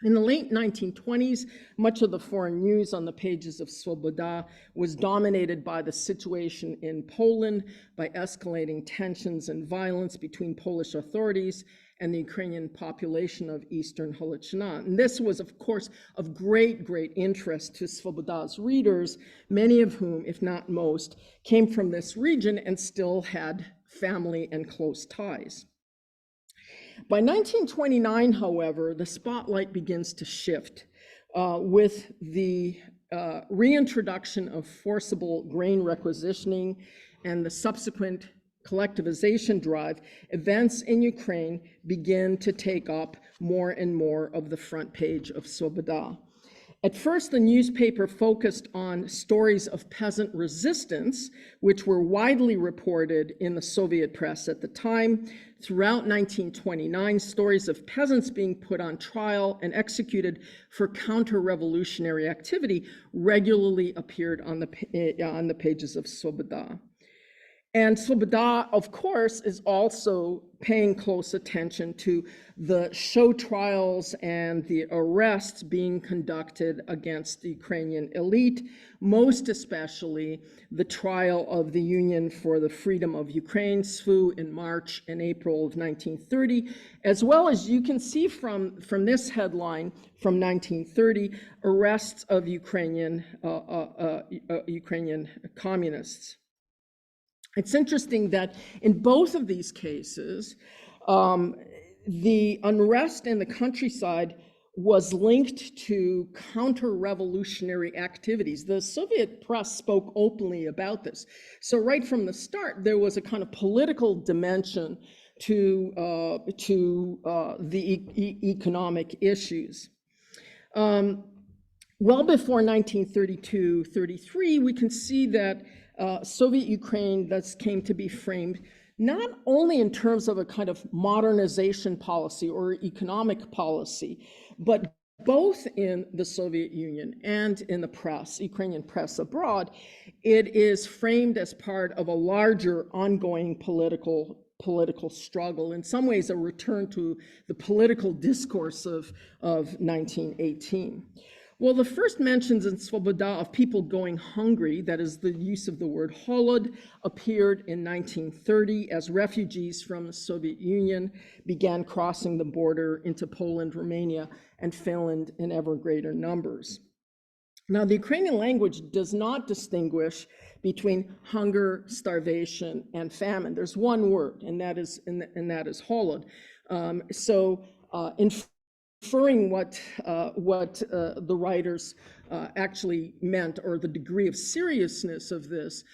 In the late 1920s, much of the foreign news on the pages of Svoboda was dominated by the situation in Poland, by escalating tensions and violence between Polish authorities and the Ukrainian population of Eastern Holodomor. And this was, of course, of great interest to Svoboda's readers, many of whom, if not most, came from this region and still had family and close ties. By 1929, however, the spotlight begins to shift with the reintroduction of forcible grain requisitioning and the subsequent collectivization drive. Events in Ukraine begin to take up more and more of the front page of Svoboda. At first, the newspaper focused on stories of peasant resistance, which were widely reported in the Soviet press at the time. Throughout 1929, stories of peasants being put on trial and executed for counter-revolutionary activity regularly appeared on the pages of Svoboda. And Svoboda, of course, is also paying close attention to the show trials and the arrests being conducted against the Ukrainian elite, most especially the trial of the Union for the Freedom of Ukraine, SVU, in March and April of 1930, as well as you can see from this headline from 1930, arrests of Ukrainian communists. It's interesting that in both of these cases, the unrest in the countryside was linked to counter-revolutionary activities. The Soviet press spoke openly about this. So right from the start, there was a kind of political dimension to the economic issues. Well before 1932-33, we can see that Soviet Ukraine thus came to be framed not only in terms of a kind of modernization policy or economic policy, but both in the Soviet Union and in the press, Ukrainian press abroad, it is framed as part of a larger ongoing political struggle, in some ways a return to the political discourse of 1918. Well, the first mentions in Svoboda of people going hungry, that is the use of the word holod, appeared in 1930 as refugees from the Soviet Union began crossing the border into Poland, Romania, and Finland in ever greater numbers. Now, the Ukrainian language does not distinguish between hunger, starvation, and famine. There's one word, and that is holod. Inferring what the writers actually meant, or the degree of seriousness of this,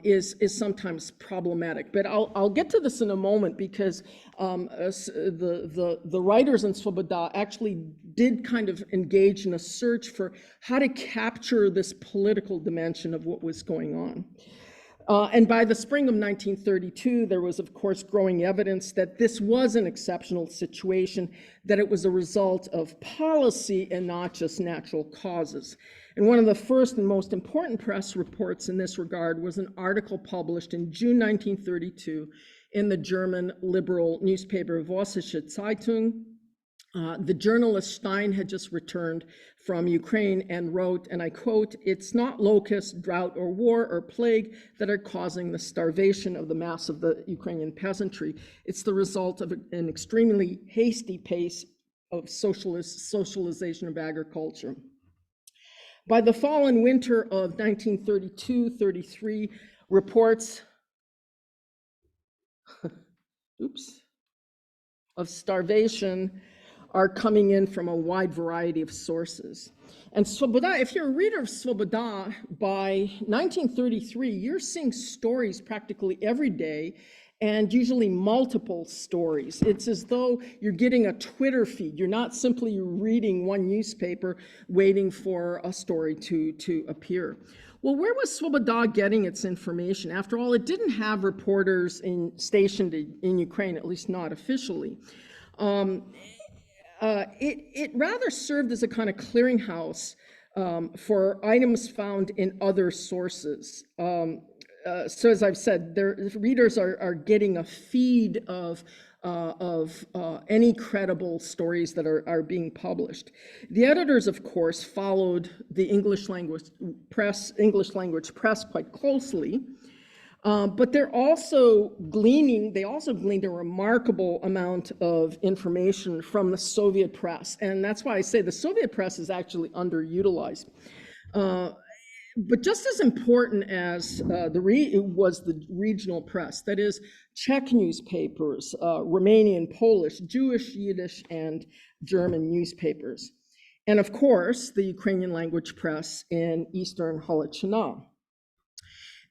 is sometimes problematic. But I'll get to this in a moment, because the writers in Svoboda actually did kind of engage in a search for how to capture this political dimension of what was going on. And by the spring of 1932, there was, of course, growing evidence that this was an exceptional situation, that it was a result of policy and not just natural causes. And one of the first and most important press reports in this regard was an article published in June 1932 in the German liberal newspaper Vossische Zeitung. The journalist Stein had just returned from Ukraine and wrote, and I quote, "It's not locusts, drought, or war, or plague that are causing the starvation of the mass of the Ukrainian peasantry. It's the result of an extremely hasty pace of socialization of agriculture." By the fall and winter of 1932-33, reports of starvation are coming in from a wide variety of sources. And Svoboda, if you're a reader of Svoboda, by 1933, you're seeing stories practically every day, and usually multiple stories. It's as though you're getting a Twitter feed. You're not simply reading one newspaper waiting for a story to appear. Well, where was Svoboda getting its information? After all, it didn't have reporters stationed in Ukraine, at least not officially. It rather served as a kind of clearinghouse for items found in other sources. So as I've said, readers are getting a feed of any credible stories that are being published. The editors, of course, followed the English language press quite closely. But they also gleaned a remarkable amount of information from the Soviet press. And that's why I say the Soviet press is actually underutilized. But just as important as was the regional press, that is Czech newspapers, Romanian, Polish, Jewish, Yiddish, and German newspapers. And of course, the Ukrainian language press in Eastern Halachina.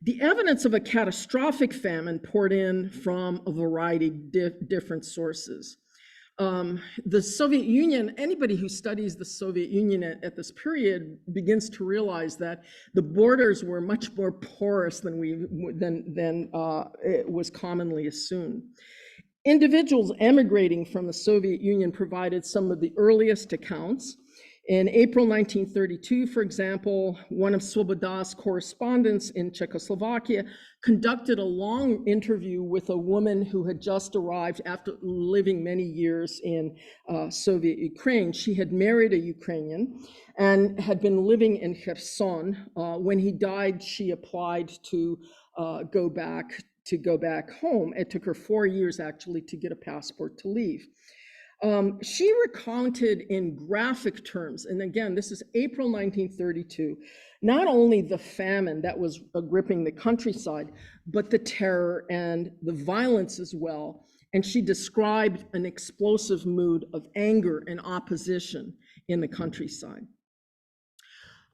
The evidence of a catastrophic famine poured in from a variety of different sources. The Soviet Union, anybody who studies the Soviet Union at this period begins to realize that the borders were much more porous than it was commonly assumed. Individuals emigrating from the Soviet Union provided some of the earliest accounts. In April 1932, for example, one of Svoboda's correspondents in Czechoslovakia conducted a long interview with a woman who had just arrived after living many years in Soviet Ukraine. She had married a Ukrainian and had been living in Kherson. When he died, she applied to go back home. It took her 4 years actually to get a passport to leave. She recounted in graphic terms, and again, this is April 1932, not only the famine that was gripping the countryside, but the terror and the violence as well. And she described an explosive mood of anger and opposition. in the countryside.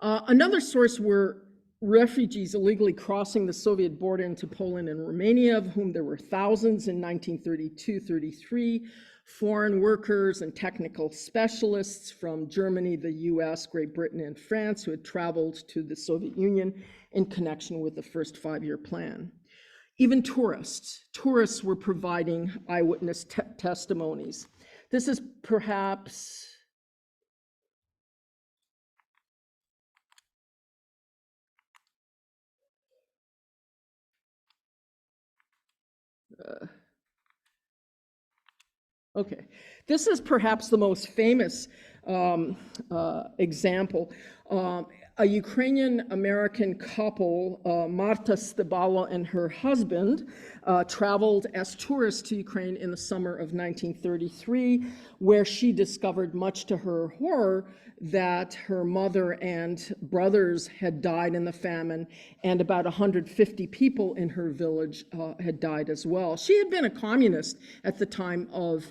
Another source were refugees illegally crossing the Soviet border into Poland and Romania, of whom there were thousands in 1932-33, foreign workers and technical specialists from Germany, the US, Great Britain, and France who had traveled to the Soviet Union in connection with the first five-year plan. Even tourists were providing eyewitness testimonies. This is perhaps okay. This is perhaps the most famous example. A Ukrainian-American couple, Marta Stebalo and her husband, traveled as tourists to Ukraine in the summer of 1933, where she discovered, much to her horror, that her mother and brothers had died in the famine, and about 150 people in her village had died as well. She had been a communist at the time of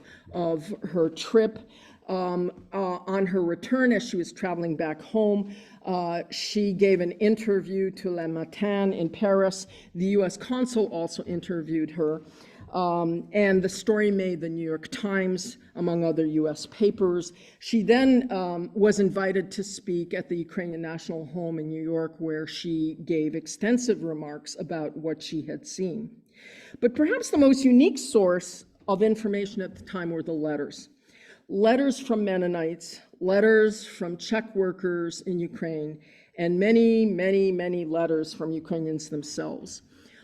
her trip. On her return, as she was traveling back home, she gave an interview to Le Matin in Paris. The US consul also interviewed her. And the story made the New York Times, among other US papers. She then was invited to speak at the Ukrainian National Home in New York, where she gave extensive remarks about what she had seen. But perhaps the most unique source of information at the time were the letters. Letters from Mennonites, letters from Czech workers in Ukraine, and many, many, many letters from Ukrainians themselves.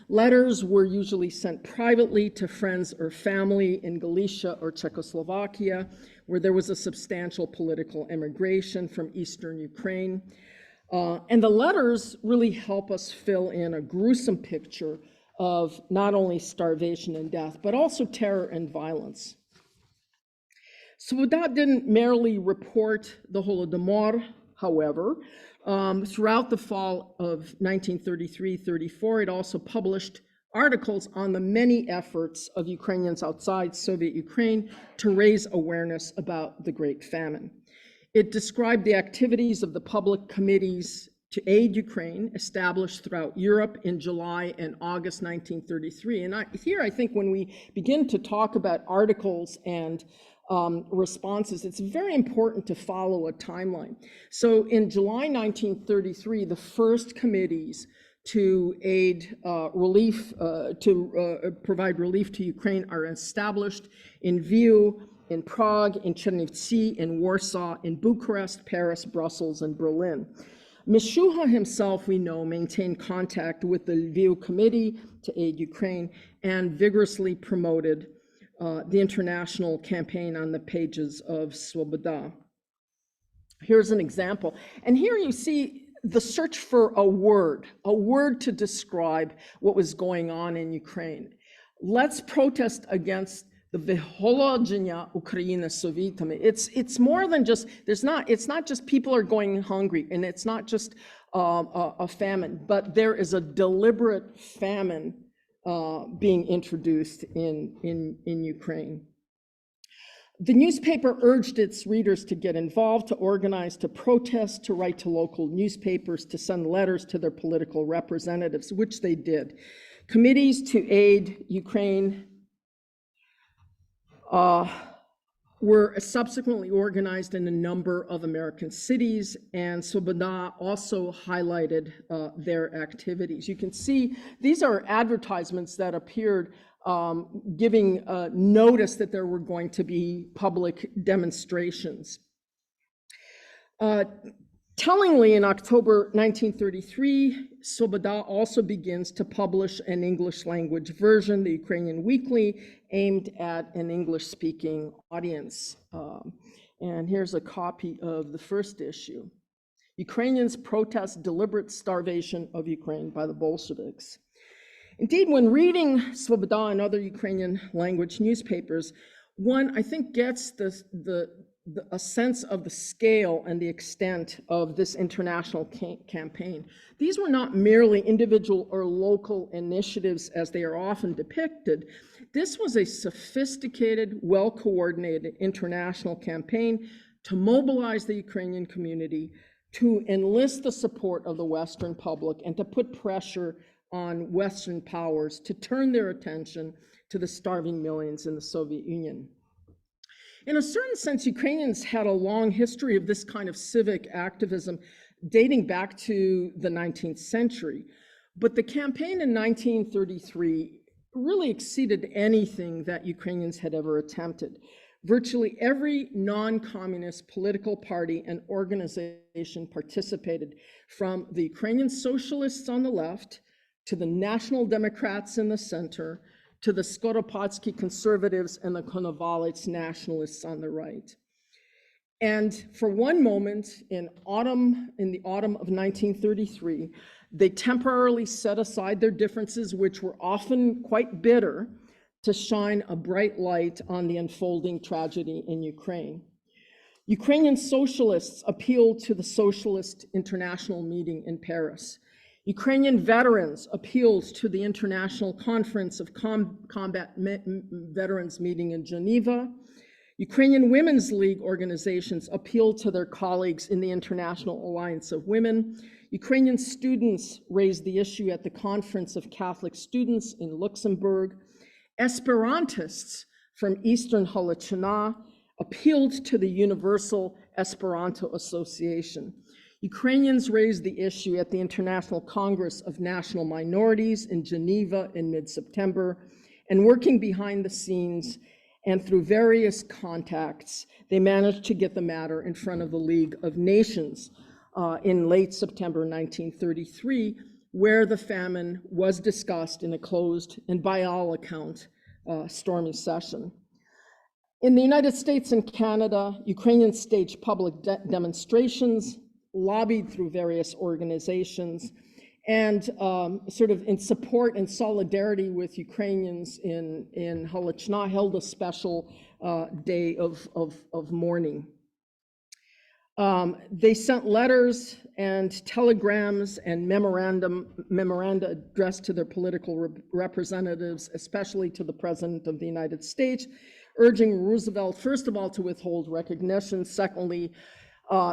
Letters were usually sent privately to friends or family in Galicia or Czechoslovakia, where there was a substantial political immigration from Eastern Ukraine. And the letters really help us fill in a gruesome picture of not only starvation and death, but also terror and violence. Svoboda didn't merely report the Holodomor, however. Throughout the fall of 1933-34, it also published articles on the many efforts of Ukrainians outside Soviet Ukraine to raise awareness about the Great Famine. It described the activities of the public committees to aid Ukraine, established throughout Europe in July and August 1933. And here I think when we begin to talk about articles and responses, it's very important to follow a timeline. So in July 1933, the first committees to aid provide relief to Ukraine are established in Lviv, in Prague, in Chernivtsi, in Warsaw, in Bucharest, Paris, Brussels, and Berlin. Mishuha himself, we know, maintained contact with the Lviv Committee to aid Ukraine and vigorously promoted the international campaign on the pages of Svoboda. Here's an example. And here you see the search for a word to describe what was going on in Ukraine. Let's protest against the Vyholodgenia Ukraina Sovitami. It's more than just, it's not just people are going hungry, and it's not just a famine, but there is a deliberate famine being introduced in Ukraine. The newspaper urged its readers to get involved, to organize, to protest, to write to local newspapers, to send letters to their political representatives, which they did. Committees to aid Ukraine were subsequently organized in a number of American cities, and Svoboda also highlighted their activities. You can see these are advertisements that appeared giving notice that there were going to be public demonstrations. Tellingly, in October 1933, Svoboda also begins to publish an English language version, the Ukrainian Weekly, aimed at an English-speaking audience. And here's a copy of the first issue. Ukrainians protest deliberate starvation of Ukraine by the Bolsheviks. Indeed, when reading Svoboda and other Ukrainian language newspapers, one, I think, gets a sense of the scale and the extent of this international campaign. These were not merely individual or local initiatives as they are often depicted. This was a sophisticated, well-coordinated international campaign to mobilize the Ukrainian community, to enlist the support of the Western public, and to put pressure on Western powers to turn their attention to the starving millions in the Soviet Union. In a certain sense, Ukrainians had a long history of this kind of civic activism dating back to the 19th century. But the campaign in 1933 really exceeded anything that Ukrainians had ever attempted. Virtually every non-communist political party and organization participated, from the Ukrainian socialists on the left to the National Democrats in the center, to the Skoropadsky conservatives and the Konovalets nationalists on the right. And for one moment in the autumn of 1933, they temporarily set aside their differences, which were often quite bitter, to shine a bright light on the unfolding tragedy in Ukraine. Ukrainian socialists appealed to the Socialist International meeting in Paris. Ukrainian veterans appealed to the International Conference of Combat Veterans meeting in Geneva. Ukrainian Women's League organizations appealed to their colleagues in the International Alliance of Women. Ukrainian students raised the issue at the Conference of Catholic Students in Luxembourg. Esperantists from Eastern Holodomor appealed to the Universal Esperanto Association. Ukrainians raised the issue at the International Congress of National Minorities in Geneva in mid-September, and working behind the scenes and through various contacts, they managed to get the matter in front of the League of Nations in late September 1933, where the famine was discussed in a closed and, by all account, stormy session. In the United States and Canada, Ukrainians staged public demonstrations, lobbied through various organizations, and sort of in support and solidarity with Ukrainians in Holodomor, held a special day of mourning. They sent letters and telegrams and memoranda addressed to their political representatives, especially to the President of the United States, urging Roosevelt, first of all, to withhold recognition. Secondly,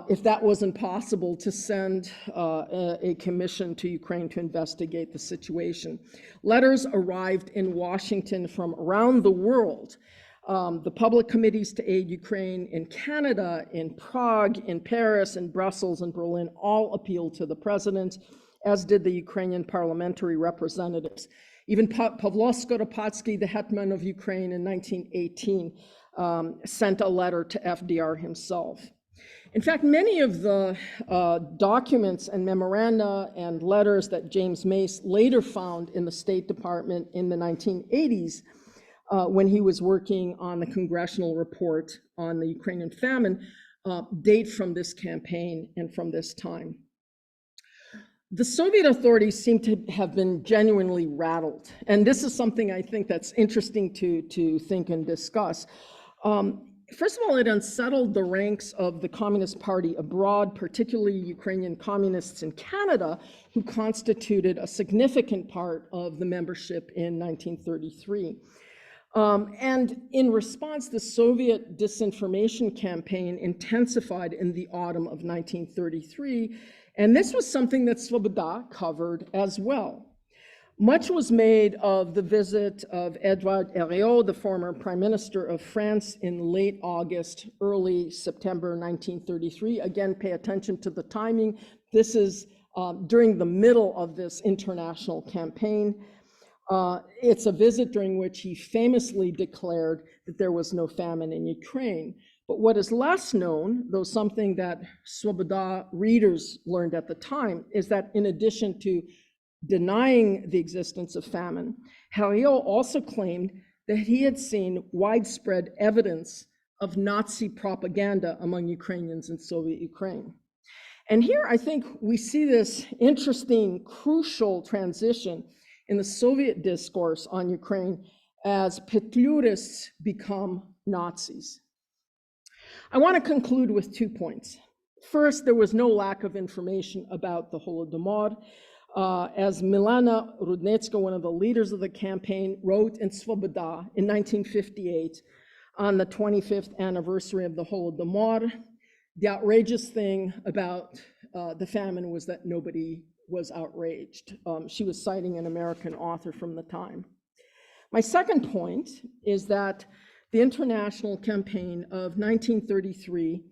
if that wasn't possible, to send a commission to Ukraine to investigate the situation. Letters arrived in Washington from around the world. The public committees to aid Ukraine in Canada, in Prague, in Paris, in Brussels, and Berlin all appealed to the president, as did the Ukrainian parliamentary representatives. Even Pavlo Skoropadsky, the hetman of Ukraine in 1918, sent a letter to FDR himself. In fact, many of the documents and memoranda and letters that James Mace later found in the State Department in the 1980s, when he was working on the congressional report on the Ukrainian famine, date from this campaign and from this time. The Soviet authorities seem to have been genuinely rattled. And this is something I think that's interesting to think and discuss. First of all, it unsettled the ranks of the Communist Party abroad, particularly Ukrainian communists in Canada, who constituted a significant part of the membership in 1933. And in response, the Soviet disinformation campaign intensified in the autumn of 1933, and this was something that Svoboda covered as well. Much was made of the visit of Edouard Herriot, the former Prime Minister of France, in late August, early September 1933. Again, pay attention to the timing. This is during the middle of this international campaign. It's a visit during which he famously declared that there was no famine in Ukraine. But what is less known, though something that Svoboda readers learned at the time, is that in addition to denying the existence of famine, Herriot also claimed that he had seen widespread evidence of Nazi propaganda among Ukrainians in Soviet Ukraine. And here I think we see this interesting, crucial transition in the Soviet discourse on Ukraine as Petlurists become Nazis. I want to conclude with 2 points. First, there was no lack of information about the Holodomor. As Milana Rudnetska, one of the leaders of the campaign, wrote in Svoboda in 1958 on the 25th anniversary of the Holodomor, The outrageous thing about the famine was that nobody was outraged. She was citing an American author from the time. My second point is that the international campaign of 1933,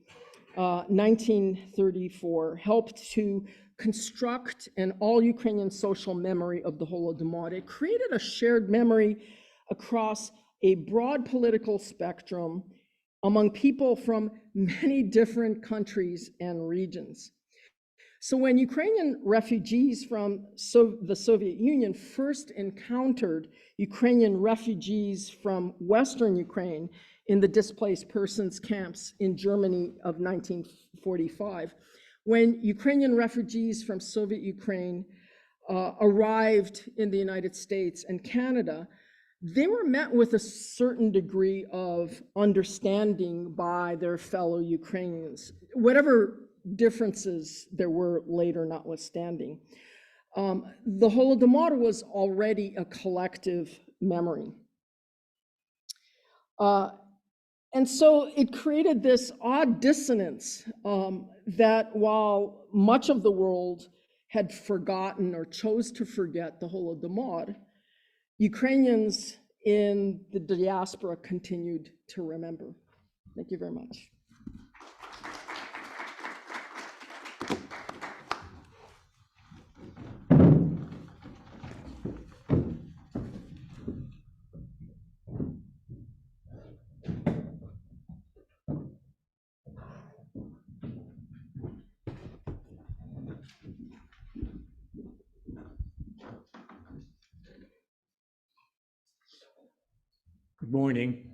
1934 helped to construct an all-Ukrainian social memory of the Holodomor. It created a shared memory across a broad political spectrum among people from many different countries and regions. So when Ukrainian refugees from the Soviet Union first encountered Ukrainian refugees from Western Ukraine in the displaced persons camps in Germany of 1945, when Ukrainian refugees from Soviet Ukraine arrived in the United States and Canada, they were met with a certain degree of understanding by their fellow Ukrainians, whatever differences there were later notwithstanding. The Holodomor was already a collective memory. And so it created this odd dissonance that while much of the world had forgotten or chose to forget the Holodomor, Ukrainians in the diaspora continued to remember. Thank you very much. Good morning.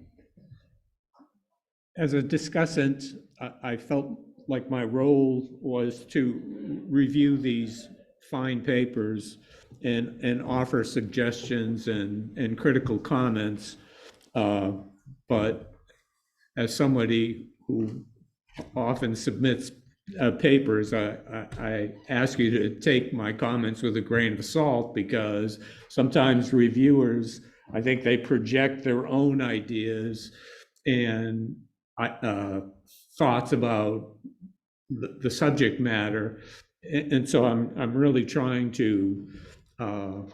As a discussant, I felt like my role was to review these fine papers and offer suggestions and critical comments. But as somebody who often submits papers, I ask you to take my comments with a grain of salt, because sometimes reviewers, I think they project their own ideas and thoughts about the subject matter, and so I'm really trying to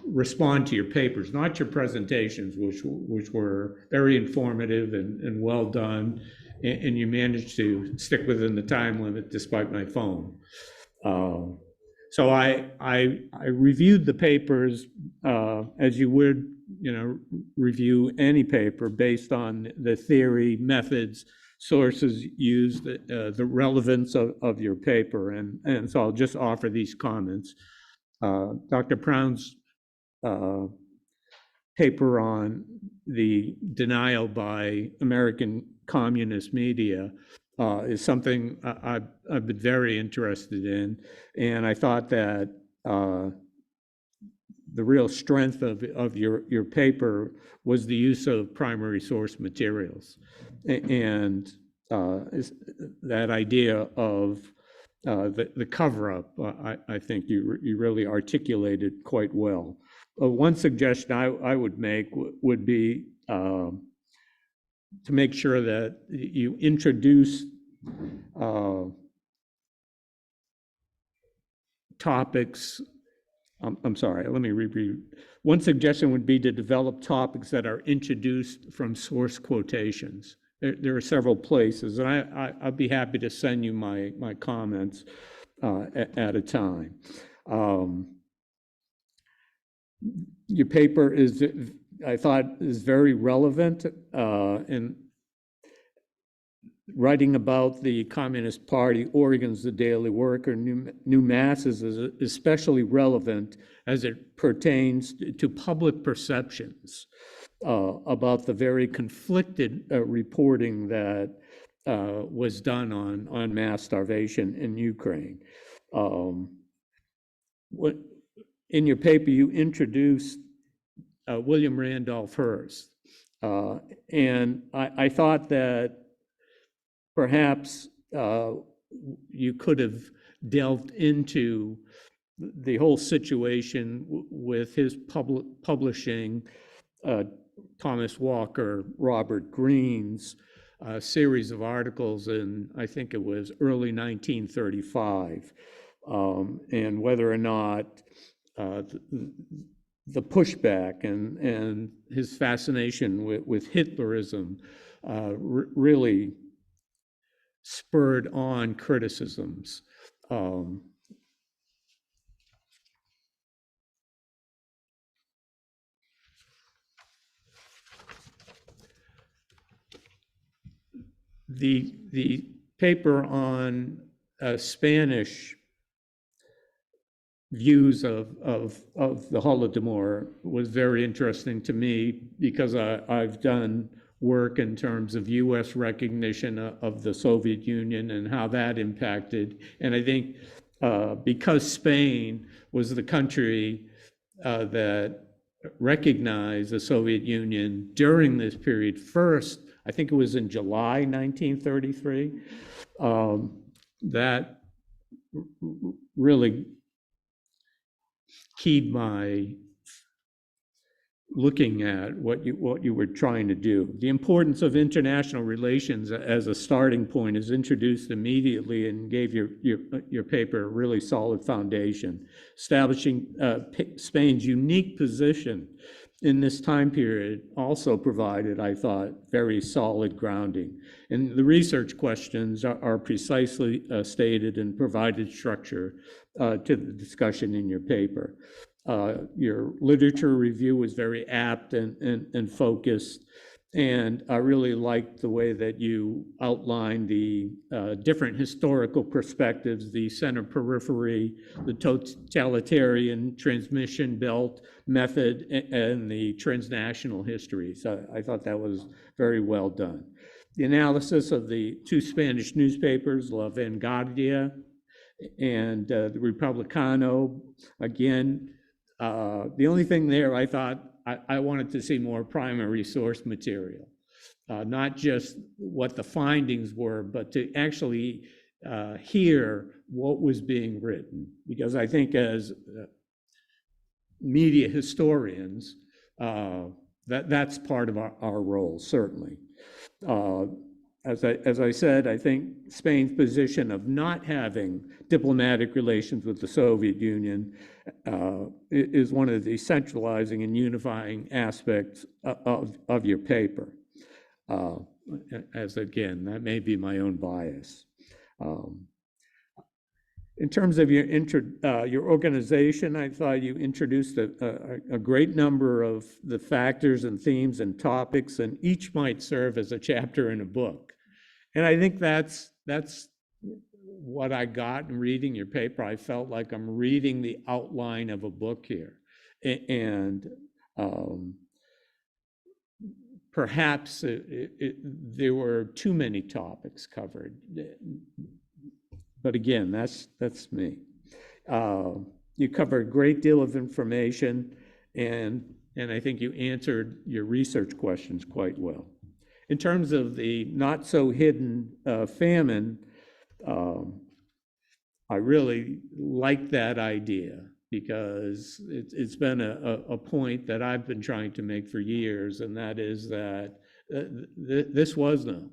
respond to your papers, not your presentations, which were very informative and well done, and you managed to stick within the time limit despite my phone. So I reviewed the papers as you would, review any paper based on the theory, methods, sources used, the relevance of your paper, and so I'll just offer these comments. Dr. Prown's paper on the denial by American communist media is something I've been very interested in, and I thought that the real strength of your paper was the use of primary source materials, and that idea of the cover-up, I think you really articulated quite well. One suggestion I would make would be to make sure that you introduce topics. I'm sorry, let me repeat. One suggestion would be to develop topics that are introduced from source quotations. There are several places, and I'd be happy to send you my comments at a time. Your paper I thought, is very relevant in writing about the Communist Party, Oregon's The Daily Worker, New Masses is especially relevant as it pertains to public perceptions about the very conflicted reporting that was done on mass starvation in Ukraine. In your paper, you introduced William Randolph Hearst, and I thought that perhaps you could have delved into the whole situation with his publishing Thomas Walker, Robert Greene's series of articles in, I think it was early 1935, and whether or not the pushback and his fascination with Hitlerism really spurred on criticisms. The paper on Spanish views of the Holodomor was very interesting to me because I've done work in terms of US recognition of the Soviet Union and how that impacted. And I think because Spain was the country that recognized the Soviet Union during this period first, I think it was in July 1933, that really keyed my looking at what you were trying to do. The importance of international relations as a starting point is introduced immediately and gave your paper a really solid foundation, establishing Spain's unique position in this time period also provided, I thought, very solid grounding. And the research questions are precisely stated and provided structure to the discussion in your paper. Your literature review was very apt and focused. And I really liked the way that you outlined the different historical perspectives, the center periphery, the totalitarian transmission belt method, and the transnational history. So I thought that was very well done. The analysis of the two Spanish newspapers, La Vanguardia and the Republicano, again, the only thing there I thought I wanted to see more primary source material, not just what the findings were, but to actually hear what was being written. Because I think as media historians, that's part of our role, certainly. As I said, I think Spain's position of not having diplomatic relations with the Soviet Union is one of the centralizing and unifying aspects of your paper. As again, that may be my own bias. In terms of your organization, I thought you introduced a great number of the factors and themes and topics, and each might serve as a chapter in a book. And I think that's what I got in reading your paper. I felt like I'm reading the outline of a book here. And perhaps there were too many topics covered. But again, that's me. You covered a great deal of information, and I think you answered your research questions quite well. In terms of the not so hidden famine, I really like that idea because it's been a point that I've been trying to make for years, and that is that this was known.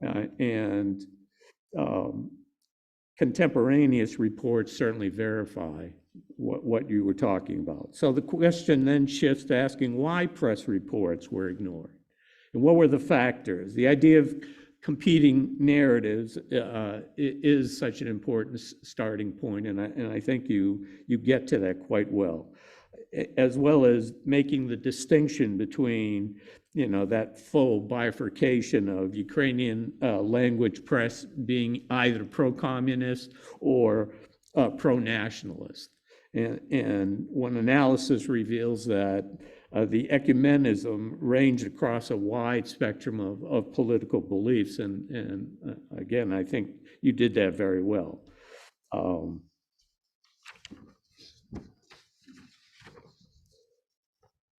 And contemporaneous reports certainly verify what you were talking about. So the question then shifts to asking why press reports were ignored. And what were the factors? The idea of competing narratives is such an important starting point, and I think you get to that quite well as making the distinction between, that full bifurcation of Ukrainian language press being either pro-communist or pro-nationalist. And one analysis reveals that the ecumenism ranged across a wide spectrum of political beliefs. And again, I think you did that very well.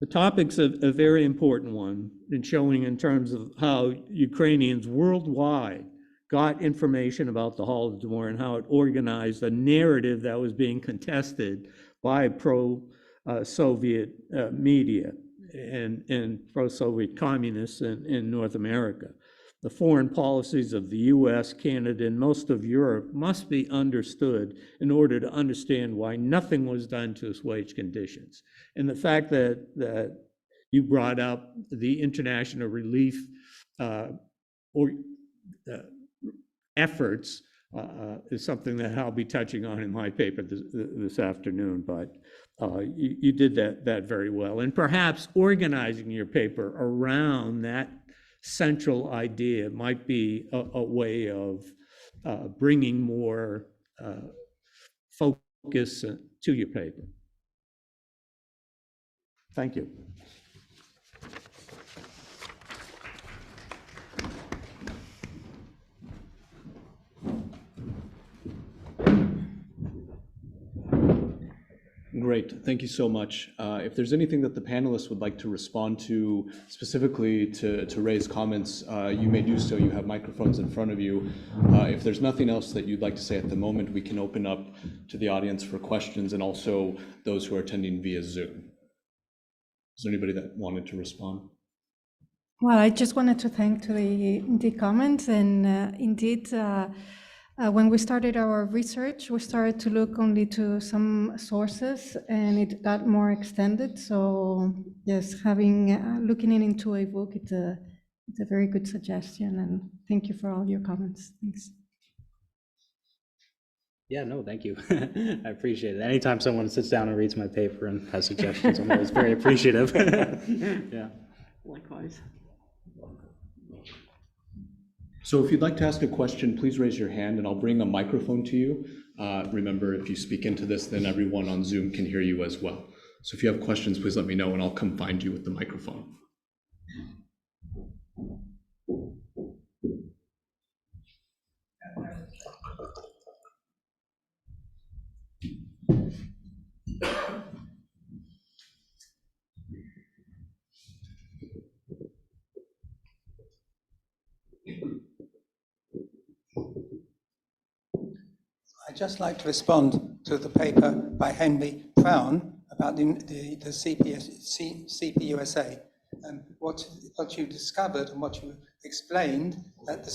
The topic's a very important one in showing in terms of how Ukrainians worldwide got information about the Holodomor and how it organized a narrative that was being contested by pro-Soviet media and pro-Soviet communists in North America. the foreign policies of the US, Canada, and most of Europe must be understood in order to understand why nothing was done to assuage conditions. And the fact that you brought up the international relief efforts is something that I'll be touching on in my paper this afternoon, but you did that very well. And perhaps organizing your paper around that central idea might be a way of bringing more focus to your paper. Thank you. Great, thank you so much. If there's anything that the panelists would like to respond to, specifically to raise comments, you may do so. You have microphones in front of you. If there's nothing else that you'd like to say at the moment, we can open up to the audience for questions and also those who are attending via Zoom. Is there anybody that wanted to respond? Well, I just wanted to thank to the comments, and indeed, when we started our research, we started to look only to some sources, and it got more extended. So yes, looking into a book, it's a very good suggestion, and thank you for all your comments. Thanks. Yeah, no, thank you. I appreciate it. Anytime someone sits down and reads my paper and has suggestions, I'm always very appreciative. Yeah. Likewise. So if you'd like to ask a question, please raise your hand and I'll bring a microphone to you. Remember, if you speak into this, then everyone on Zoom can hear you as well. So if you have questions, please let me know and I'll come find you with the microphone. I'd just like to respond to the paper by Henry Prown about the CPUSA. And what you discovered and what you explained, that the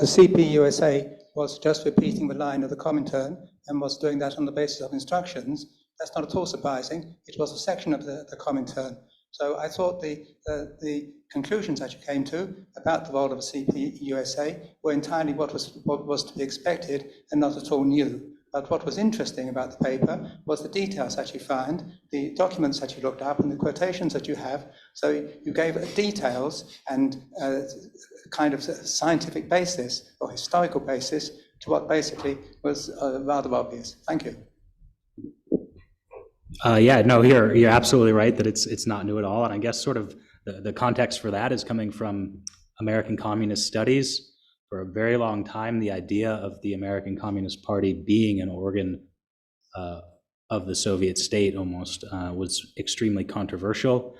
CPUSA was just repeating the line of the Comintern and was doing that on the basis of instructions. That's not at all surprising. It was a section of the Comintern. So I thought the conclusions that you came to about the role of a CPUSA were entirely what was to be expected and not at all new. But what was interesting about the paper was the details that you found, the documents that you looked up and the quotations that you have. So you gave details and kind of scientific basis or historical basis to what basically was rather obvious. Thank you. Yeah, no, you're absolutely right that it's not new at all. And I guess sort of the context for that is coming from American Communist studies. For a very long time, the idea of the American Communist Party being an organ of the Soviet state almost was extremely controversial.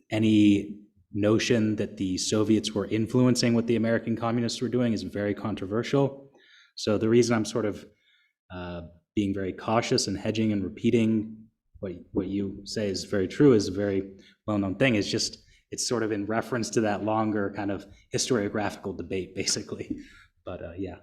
Any notion that the Soviets were influencing what the American Communists were doing is very controversial. So the reason I'm sort of being very cautious and hedging and repeating what you say is very true is a very well-known thing. Is just it's sort of in reference to that longer kind of historiographical debate, basically. But yeah.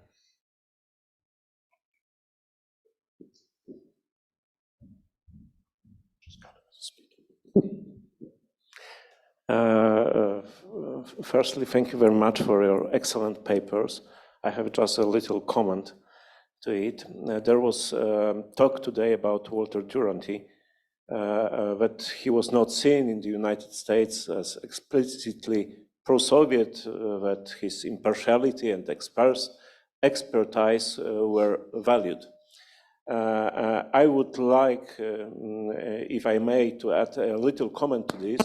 Firstly, thank you very much for your excellent papers. I have just a little comment to it. There was talk today about Walter Duranty, that he was not seen in the United States as explicitly pro-Soviet, that his impartiality and expertise were valued. I would like, if I may, to add a little comment to this,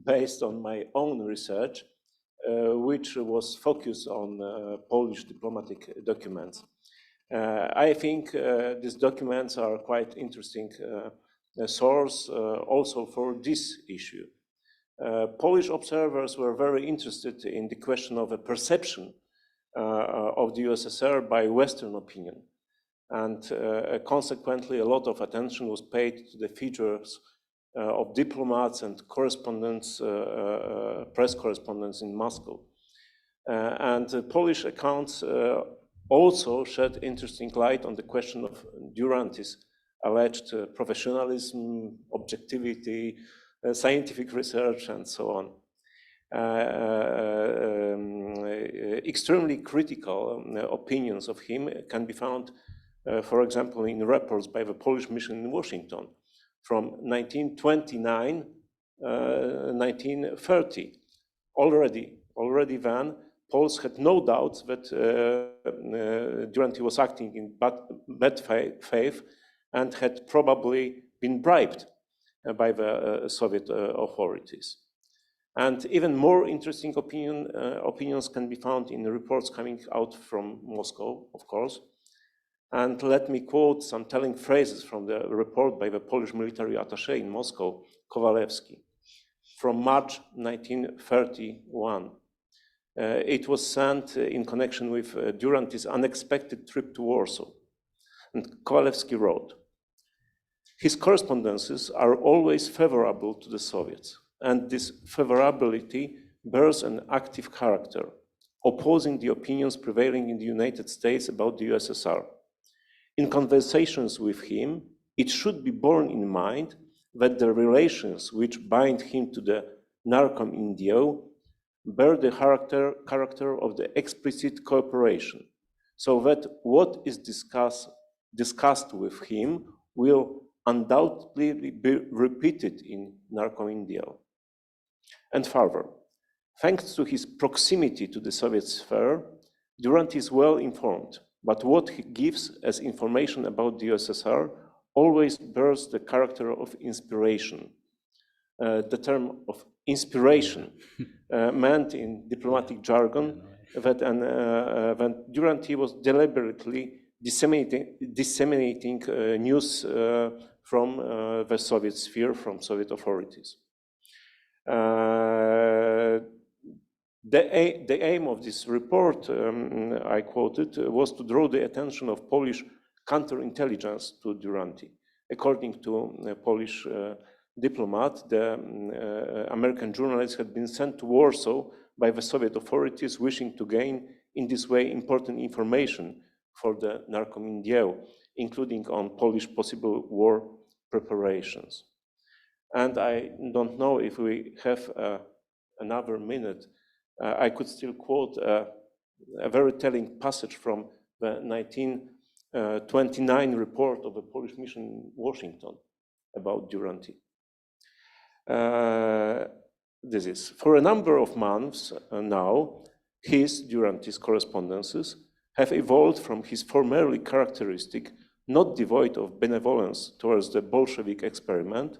based on my own research, which was focused on Polish diplomatic documents. I think these documents are quite interesting source also for this issue. Polish observers were very interested in the question of a perception of the USSR by Western opinion. And consequently, a lot of attention was paid to the features of diplomats and correspondents, press correspondents in Moscow. And Polish accounts also shed interesting light on the question of Duranty's alleged professionalism, objectivity, scientific research, and so on. Extremely critical opinions of him can be found, for example, in reports by the Polish mission in Washington from 1929, 1930. Already then, Poles had no doubt that Duranty was acting in bad faith and had probably been bribed by the Soviet authorities. And even more interesting opinions can be found in the reports coming out from Moscow, of course. And let me quote some telling phrases from the report by the Polish military attaché in Moscow, Kowalewski, from March 1931. It was sent in connection with Duranty's unexpected trip to Warsaw. And Kowalewski wrote, "His correspondences are always favorable to the Soviets, and this favorability bears an active character, opposing the opinions prevailing in the United States about the USSR. In conversations with him, it should be borne in mind that the relations which bind him to the Narkom Indio bear the character of the explicit cooperation, so that what is discussed with him will undoubtedly be repeated in Narkom Indio. And further, thanks to his proximity to the Soviet sphere, Duranty is well informed, but what he gives as information about the USSR always bears the character of inspiration. The term of inspiration meant in diplomatic jargon that Duranty was deliberately disseminating news from the Soviet sphere, from Soviet authorities. The aim of this report, I quoted, was to draw the attention of Polish counterintelligence to Duranty. According to a Polish diplomat, the American journalist had been sent to Warsaw by the Soviet authorities, wishing to gain in this way important information for the Narkom Indio, including on Polish possible war preparations. And I don't know if we have another minute. I could still quote a very telling passage from the 1929 report of the Polish mission in Washington about Duranty. This is, for a number of months now, Duranty's correspondences have evolved from his formerly characteristic, not devoid of benevolence towards the Bolshevik experiment,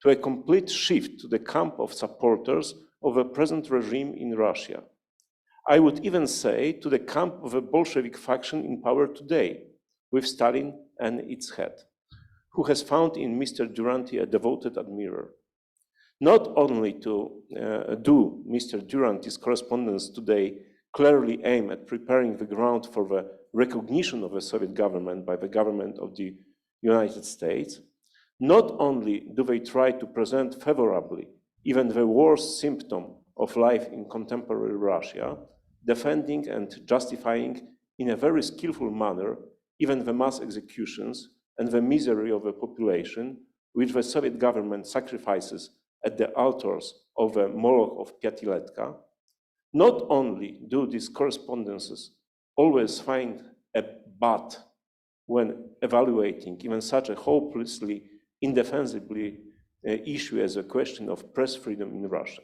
to a complete shift to the camp of supporters of the present regime in Russia. I would even say to the camp of a Bolshevik faction in power today, with Stalin and its head, who has found in Mr. Duranty a devoted admirer. Not only do Mr. Duranty's correspondence today clearly aim at preparing the ground for the recognition of the Soviet government by the government of the United States, not only do they try to present favorably even the worst symptom of life in contemporary Russia, defending and justifying in a very skillful manner even the mass executions and the misery of the population which the Soviet government sacrifices at the altars of the Moloch of Piatiletka. Not only do these correspondences always find a but when evaluating even such a hopelessly, indefensibly issue as a question of press freedom in Russia.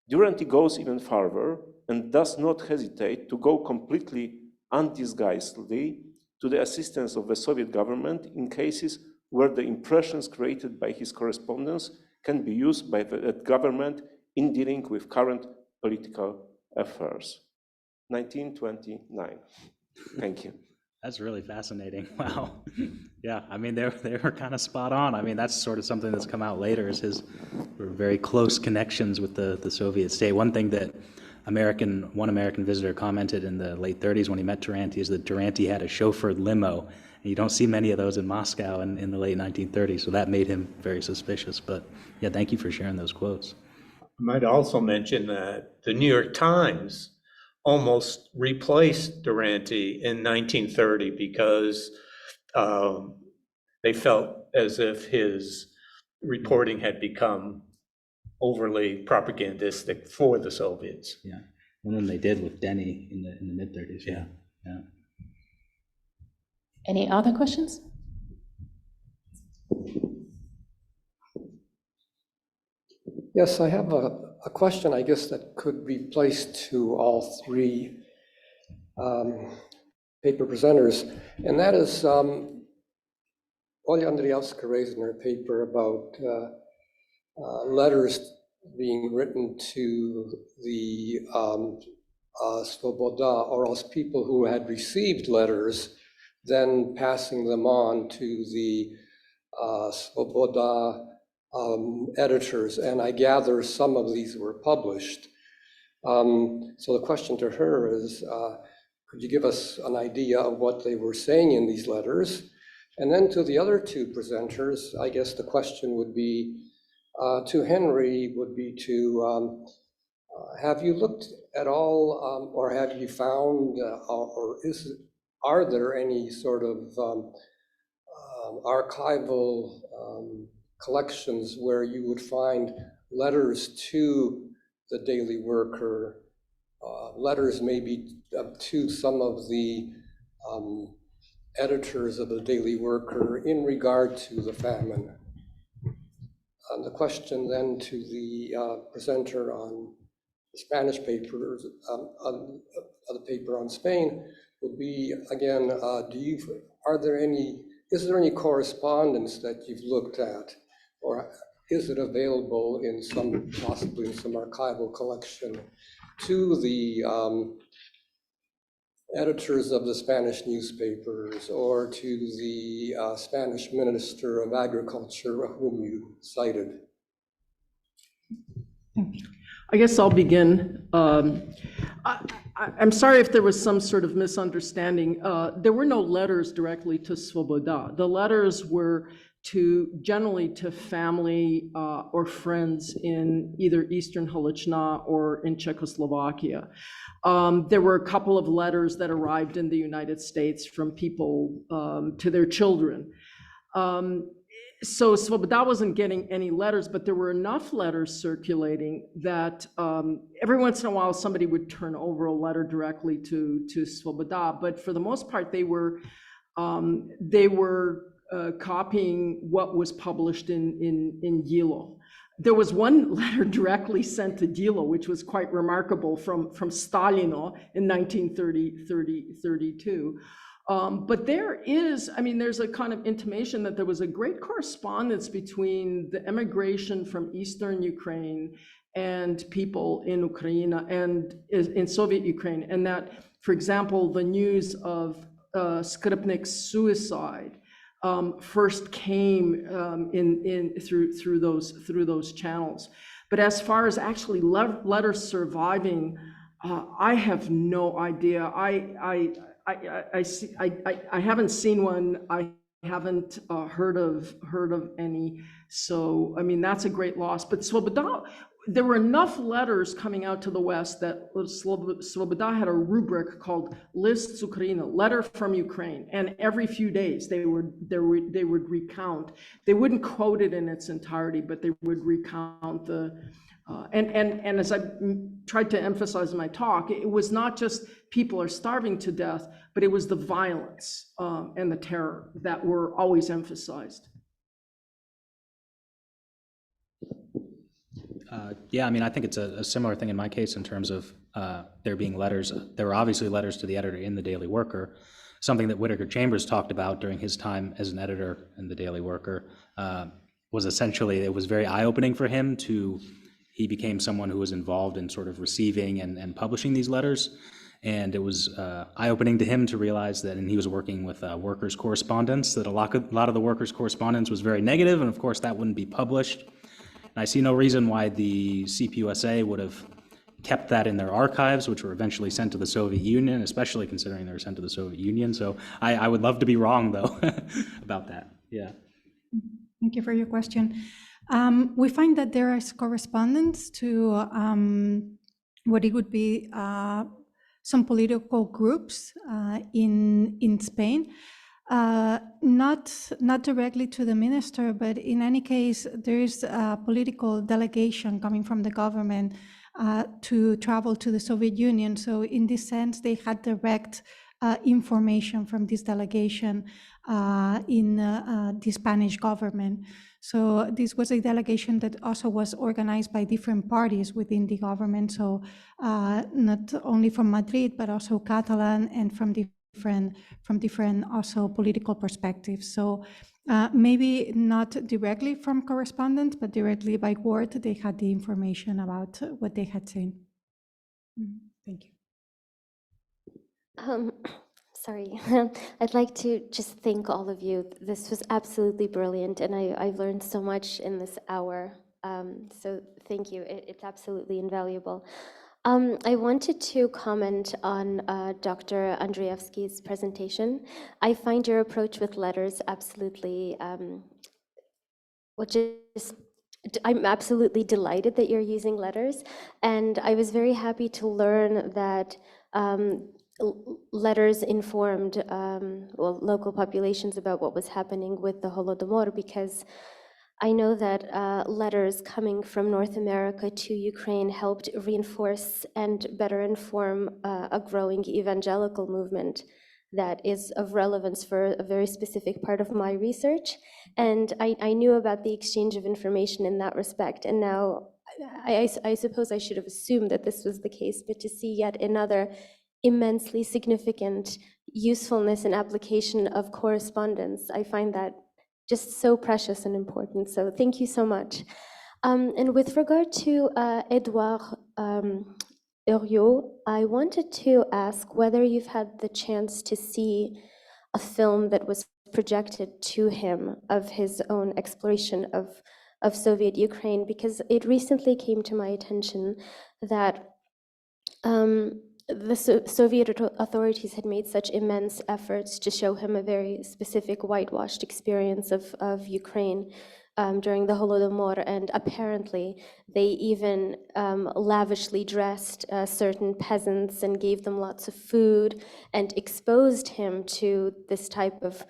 Duranty goes even further and does not hesitate to go completely undisguisedly to the assistance of the Soviet government in cases where the impressions created by his correspondence can be used by the government in dealing with current political affairs. 1929. Thank you. That's really fascinating. Wow. Yeah, I mean, they were kind of spot on. I mean, that's sort of something that's come out later, is his very close connections with the Soviet state. One thing that one American visitor commented in the late 30s when he met Durante is that Durante had a chauffeured limo. And you don't see many of those in Moscow in the late 1930s, so that made him very suspicious. But yeah, thank you for sharing those quotes. I might also mention that the New York Times almost replaced Durante in 1930 because they felt as if his reporting had become overly propagandistic for the Soviets. Yeah, and then they did with Denny in the mid-30s. Yeah. Any other questions? Yes, I have a question, I guess, that could be placed to all three paper presenters, and that is Olga Andriewsky raised in her paper about letters being written to the Svoboda, or else people who had received letters, then passing them on to the Svoboda editors, and I gather some of these were published. So the question to her is, could you give us an idea of what they were saying in these letters? And then to the other two presenters, I guess the question would be, to Henry, would be to, have you looked at all, or have you found, are there any sort of archival collections where you would find letters to the Daily Worker, letters maybe to some of the editors of the Daily Worker in regard to the famine? The question then to the presenter on the Spanish papers, the paper on Spain, would be again, is there any correspondence that you've looked at, or is it available in possibly in some archival collection to the editors of the Spanish newspapers, or to the Spanish Minister of Agriculture whom you cited? I guess I'll begin. I'm sorry if there was some sort of misunderstanding. There were no letters directly to Svoboda. The letters were generally to family or friends in either Eastern Holochna or in Czechoslovakia. There were a couple of letters that arrived in the United States from people to their children. So Svoboda wasn't getting any letters, but there were enough letters circulating that every once in a while somebody would turn over a letter directly to Svoboda. But for the most part, they were copying what was published in Yilo. There was one letter directly sent to Dilo, which was quite remarkable, from Stalino in 1932. But there's a kind of intimation that there was a great correspondence between the emigration from Eastern Ukraine and people in Ukraine and in Soviet Ukraine, and that, for example, the news of Skripnik's suicide first came through those channels. But as far as actually letters surviving, I have no idea. I haven't seen one. I haven't heard of any. So I mean, that's a great loss. But Svoboda, there were enough letters coming out to the West that Svoboda had a rubric called List z Ukrainy, letter from Ukraine, and every few days they would recount. They wouldn't quote it in its entirety, but they would recount the. And as I tried to emphasize in my talk, it was not just people are starving to death, but it was the violence and the terror that were always emphasized. Yeah, I mean, I think it's a similar thing in my case in terms of there being letters. There were obviously letters to the editor in the Daily Worker, something that Whittaker Chambers talked about during his time as an editor in the Daily Worker was essentially, it was very eye-opening for him he became someone who was involved in sort of receiving and publishing these letters. And it was eye-opening to him to realize that, and he was working with workers' correspondence, that a lot of the workers' correspondence was very negative, and of course that wouldn't be published. And I see no reason why the CPUSA would have, kept that in their archives, which were eventually sent to the Soviet Union, especially considering they were sent to the Soviet Union. So I would love to be wrong, though, about that. Yeah. Thank you for your question. We find that there is correspondence to what it would be some political groups in Spain. Not directly to the minister, but in any case, there is a political delegation coming from the government to travel to the Soviet Union. So in this sense, they had direct information from this delegation in the Spanish government. So this was a delegation that also was organized by different parties within the government. So not only from Madrid, but also Catalan and from different also political perspectives. So maybe not directly from correspondence, but directly by word, they had the information about what they had seen. Thank you. Sorry, I'd like to just thank all of you. This was absolutely brilliant, and I've learned so much in this hour. So thank you, it's absolutely invaluable. I wanted to comment on Dr. Andriewsky's presentation. I find your approach with letters absolutely, I'm absolutely delighted that you're using letters, and I was very happy to learn that letters informed local populations about what was happening with the Holodomor, because I know that letters coming from North America to Ukraine helped reinforce and better inform a growing evangelical movement that is of relevance for a very specific part of my research. And I knew about the exchange of information in that respect, and now I suppose I should have assumed that this was the case, but to see yet another immensely significant usefulness and application of correspondence, I find that just so precious and important. So thank you so much. And with regard to Edouard Uriot, I wanted to ask whether you've had the chance to see a film that was projected to him of his own exploration of Soviet Ukraine, because it recently came to my attention that the Soviet authorities had made such immense efforts to show him a very specific whitewashed experience of Ukraine during the Holodomor, and apparently they even lavishly dressed certain peasants and gave them lots of food and exposed him to this type of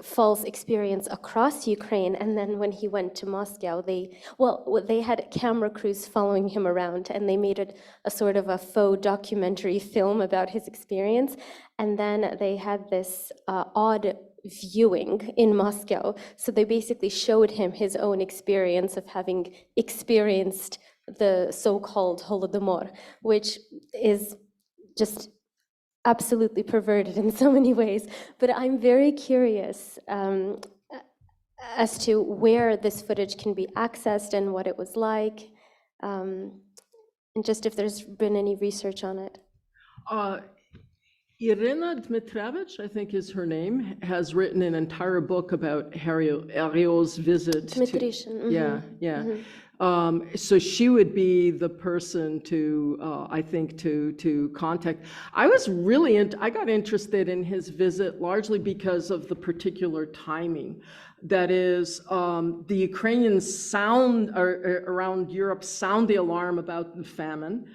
false experience across Ukraine. And then when he went to Moscow, they had camera crews following him around, and they made it a sort of a faux documentary film about his experience. And then they had this odd viewing in Moscow. So they basically showed him his own experience of having experienced the so-called Holodomor, which is just absolutely perverted in so many ways. But I'm very curious as to where this footage can be accessed and what it was like, and just if there's been any research on it. Irina Dmitrievich, I think is her name, has written an entire book about Ariel's visit. Dmitrishin. So she would be the person to, I think, to contact. I got interested in his visit largely because of the particular timing. That is, the Ukrainians around Europe sound the alarm about the famine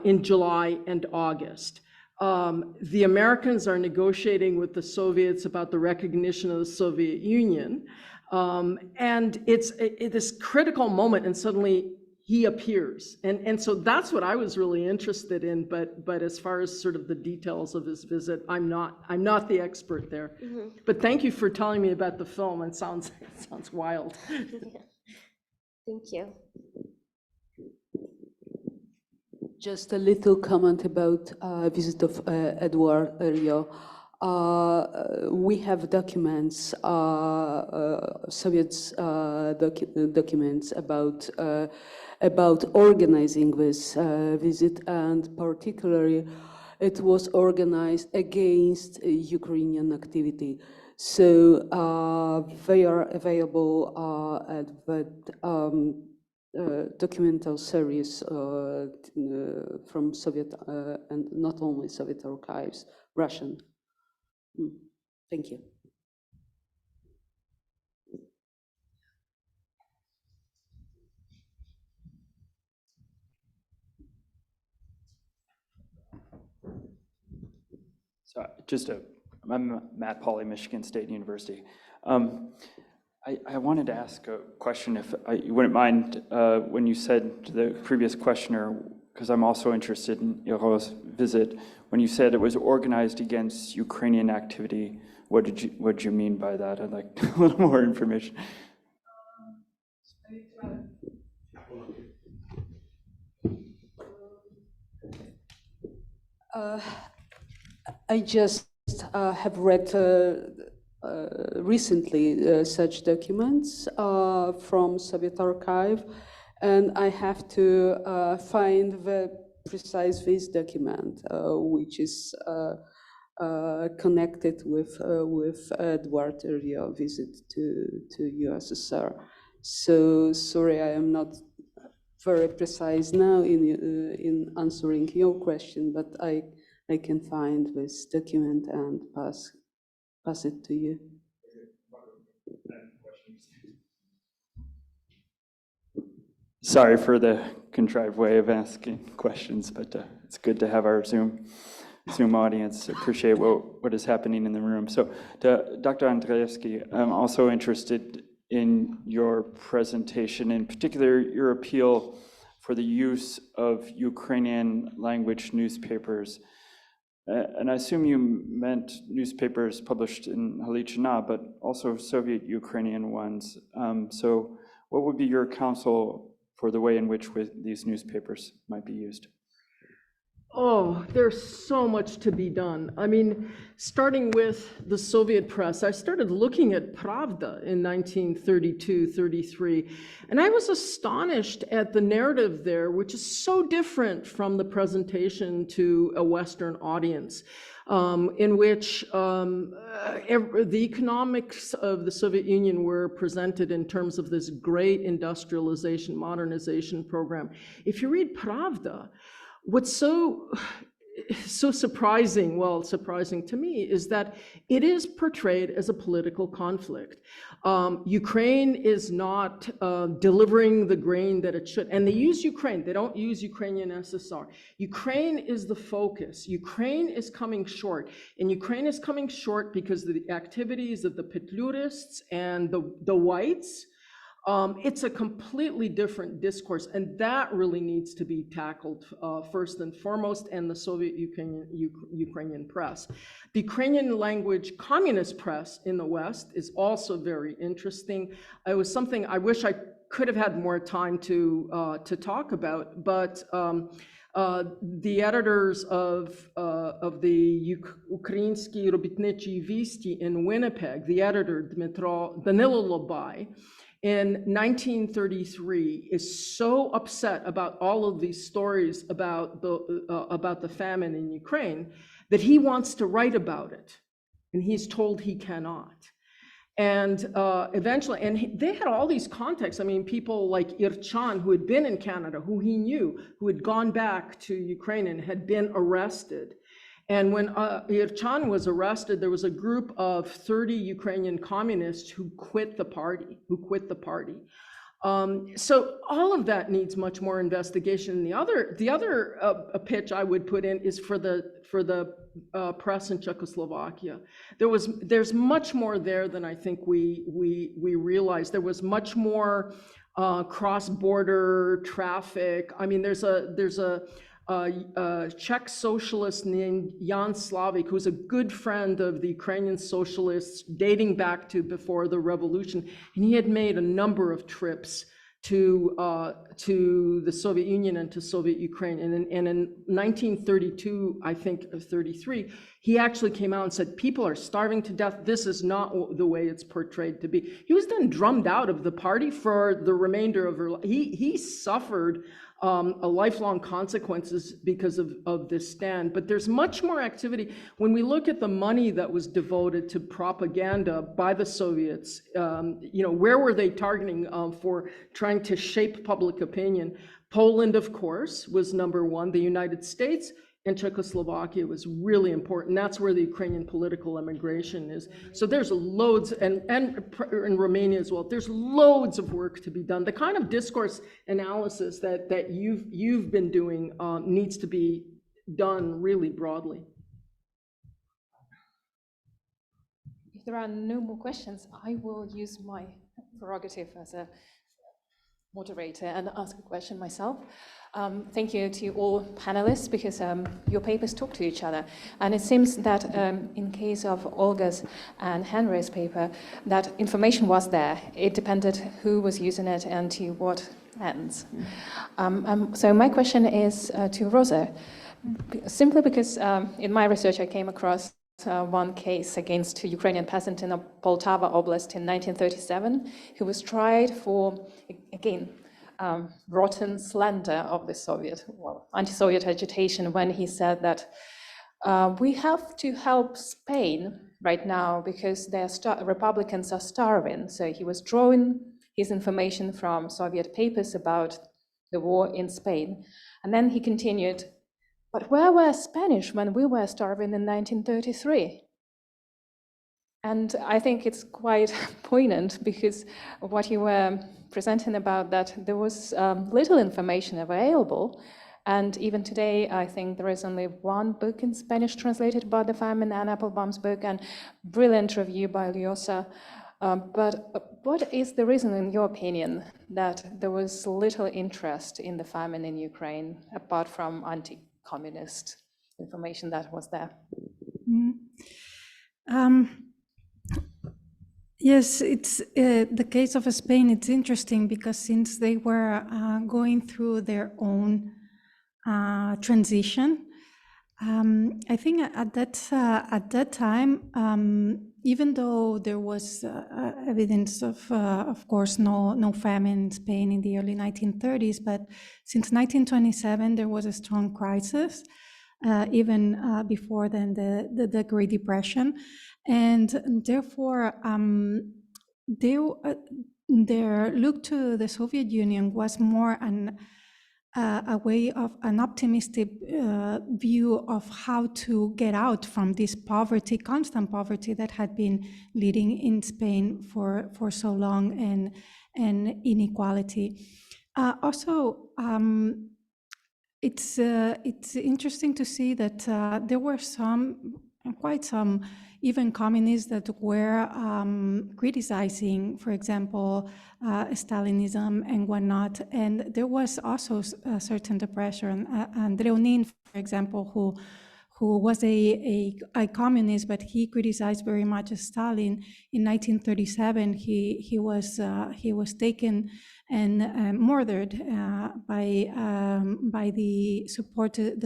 in July and August. The Americans are negotiating with the Soviets about the recognition of the Soviet Union. And it's this critical moment, and suddenly he appears. And so that's what I was really interested in, but as far as sort of the details of his visit, I'm not the expert there. Mm-hmm. But thank you for telling me about the film. It sounds wild. Yeah. Thank you. Just a little comment about visit of Edouard Uriot. We have documents, Soviet documents about organizing this visit, and particularly it was organized against Ukrainian activity. So they are available at that documental series from Soviet and not only Soviet archives, Russian. Thank you. So I'm Matt Pauley, Michigan State University. I wanted to ask a question, if you wouldn't mind, when you said to the previous questioner, because I'm also interested in Iro's visit, when you said it was organized against Ukrainian activity, what did you mean by that? I'd like a little more information. I just have read recently such documents from Soviet archive, and I have to find the precise this document, which is connected with Edward earlier visit to USSR. So sorry, I am not very precise now in answering your question, but I can find this document and pass it to you. Sorry for the contrived way of asking questions, but it's good to have our Zoom audience appreciate what is happening in the room. So to Dr. Andriewsky, I'm also interested in your presentation, in particular your appeal for the use of Ukrainian language newspapers. And I assume you meant newspapers published in Halichina, but also Soviet Ukrainian ones. So what would be your counsel for the way in which these newspapers might be used? Oh, there's so much to be done. I mean, starting with the Soviet press, I started looking at Pravda in 1932, 33, and I was astonished at the narrative there, which is so different from the presentation to a Western audience, in which the economics of the Soviet Union were presented in terms of this great industrialization, modernization program. If you read Pravda, what's so surprising, well, surprising to me, is that it is portrayed as a political conflict. Ukraine is not delivering the grain that it should, and they use Ukraine, they don't use Ukrainian SSR. Ukraine is the focus. Ukraine is coming short, and Ukraine is coming short because of the activities of the Petlurists and the whites. It's a completely different discourse, and that really needs to be tackled first and foremost, and the Soviet Ukrainian press. The Ukrainian language communist press in the West is also very interesting. It was something I wish I could have had more time to talk about, but the editors of the Ukrainsky Robitnichi Visti in Winnipeg, the editor Danilo Lobai, in 1933 is so upset about all of these stories about the famine in Ukraine that he wants to write about it, and he's told he cannot. And eventually, and they had all these contexts. I mean, people like Irchan, who had been in Canada, who he knew, who had gone back to Ukraine and had been arrested. And when Irchan was arrested, there was a group of 30 Ukrainian communists who quit the party, So all of that needs much more investigation. And the other pitch I would put in is for the press in Czechoslovakia. There's much more there than I think we realize. There was much more cross-border traffic. I mean, there's a Czech socialist named Jan Slavik, who's a good friend of the Ukrainian socialists dating back to before the revolution, and he had made a number of trips to the Soviet Union and to Soviet Ukraine. And in 1932, I think, or 33, he actually came out and said, people are starving to death. This is not the way it's portrayed to be. He was then drummed out of the party for the remainder of her life. He suffered lifelong consequences because of this stand. But there's much more activity. When we look at the money that was devoted to propaganda by the Soviets, where were they targeting for trying to shape public opinion? Poland, of course, was number one. The United States and Czechoslovakia was really important. That's where the Ukrainian political immigration is. So there's loads, and in Romania as well, there's loads of work to be done. The kind of discourse analysis that you've been doing needs to be done really broadly. If there are no more questions, I will use my prerogative as a moderator and ask a question myself. Thank you to all panelists, because your papers talk to each other. And it seems that in case of Olga's and Henry's paper, that information was there. It depended who was using it and to what ends. So my question is to Rosa, simply because in my research I came across one case against a Ukrainian peasant in Poltava Oblast in 1937, who was tried for, again, rotten slander of the anti-Soviet agitation, when he said that we have to help Spain right now because their Republicans are starving. So he was drawing his information from Soviet papers about the war in Spain. And then he continued, but where were Spanish when we were starving in 1933? And I think it's quite poignant, because what you were presenting about that there was little information available. And even today, I think there is only one book in Spanish translated about the famine, Anne Applebaum's book, and brilliant review by Lyosa. But what is the reason, in your opinion, that there was little interest in the famine in Ukraine, apart from anti-communist information that was there? Yes, it's the case of Spain. It's interesting because since they were going through their own transition, I think at that time, even though there was evidence of course, no famine in Spain in the early 1930s, but since 1927 there was a strong crisis, even before then the Great Depression. And therefore, their look to the Soviet Union was more a way of an optimistic view of how to get out from this poverty, constant poverty that had been leading in Spain for so long, and inequality. Also, it's interesting to see that there were quite some even communists that were criticizing, for example, Stalinism and whatnot. And there was also a certain depression. Andriewsky, for example, who was a communist, but he criticized very much Stalin. In 1937, he was taken and murdered by the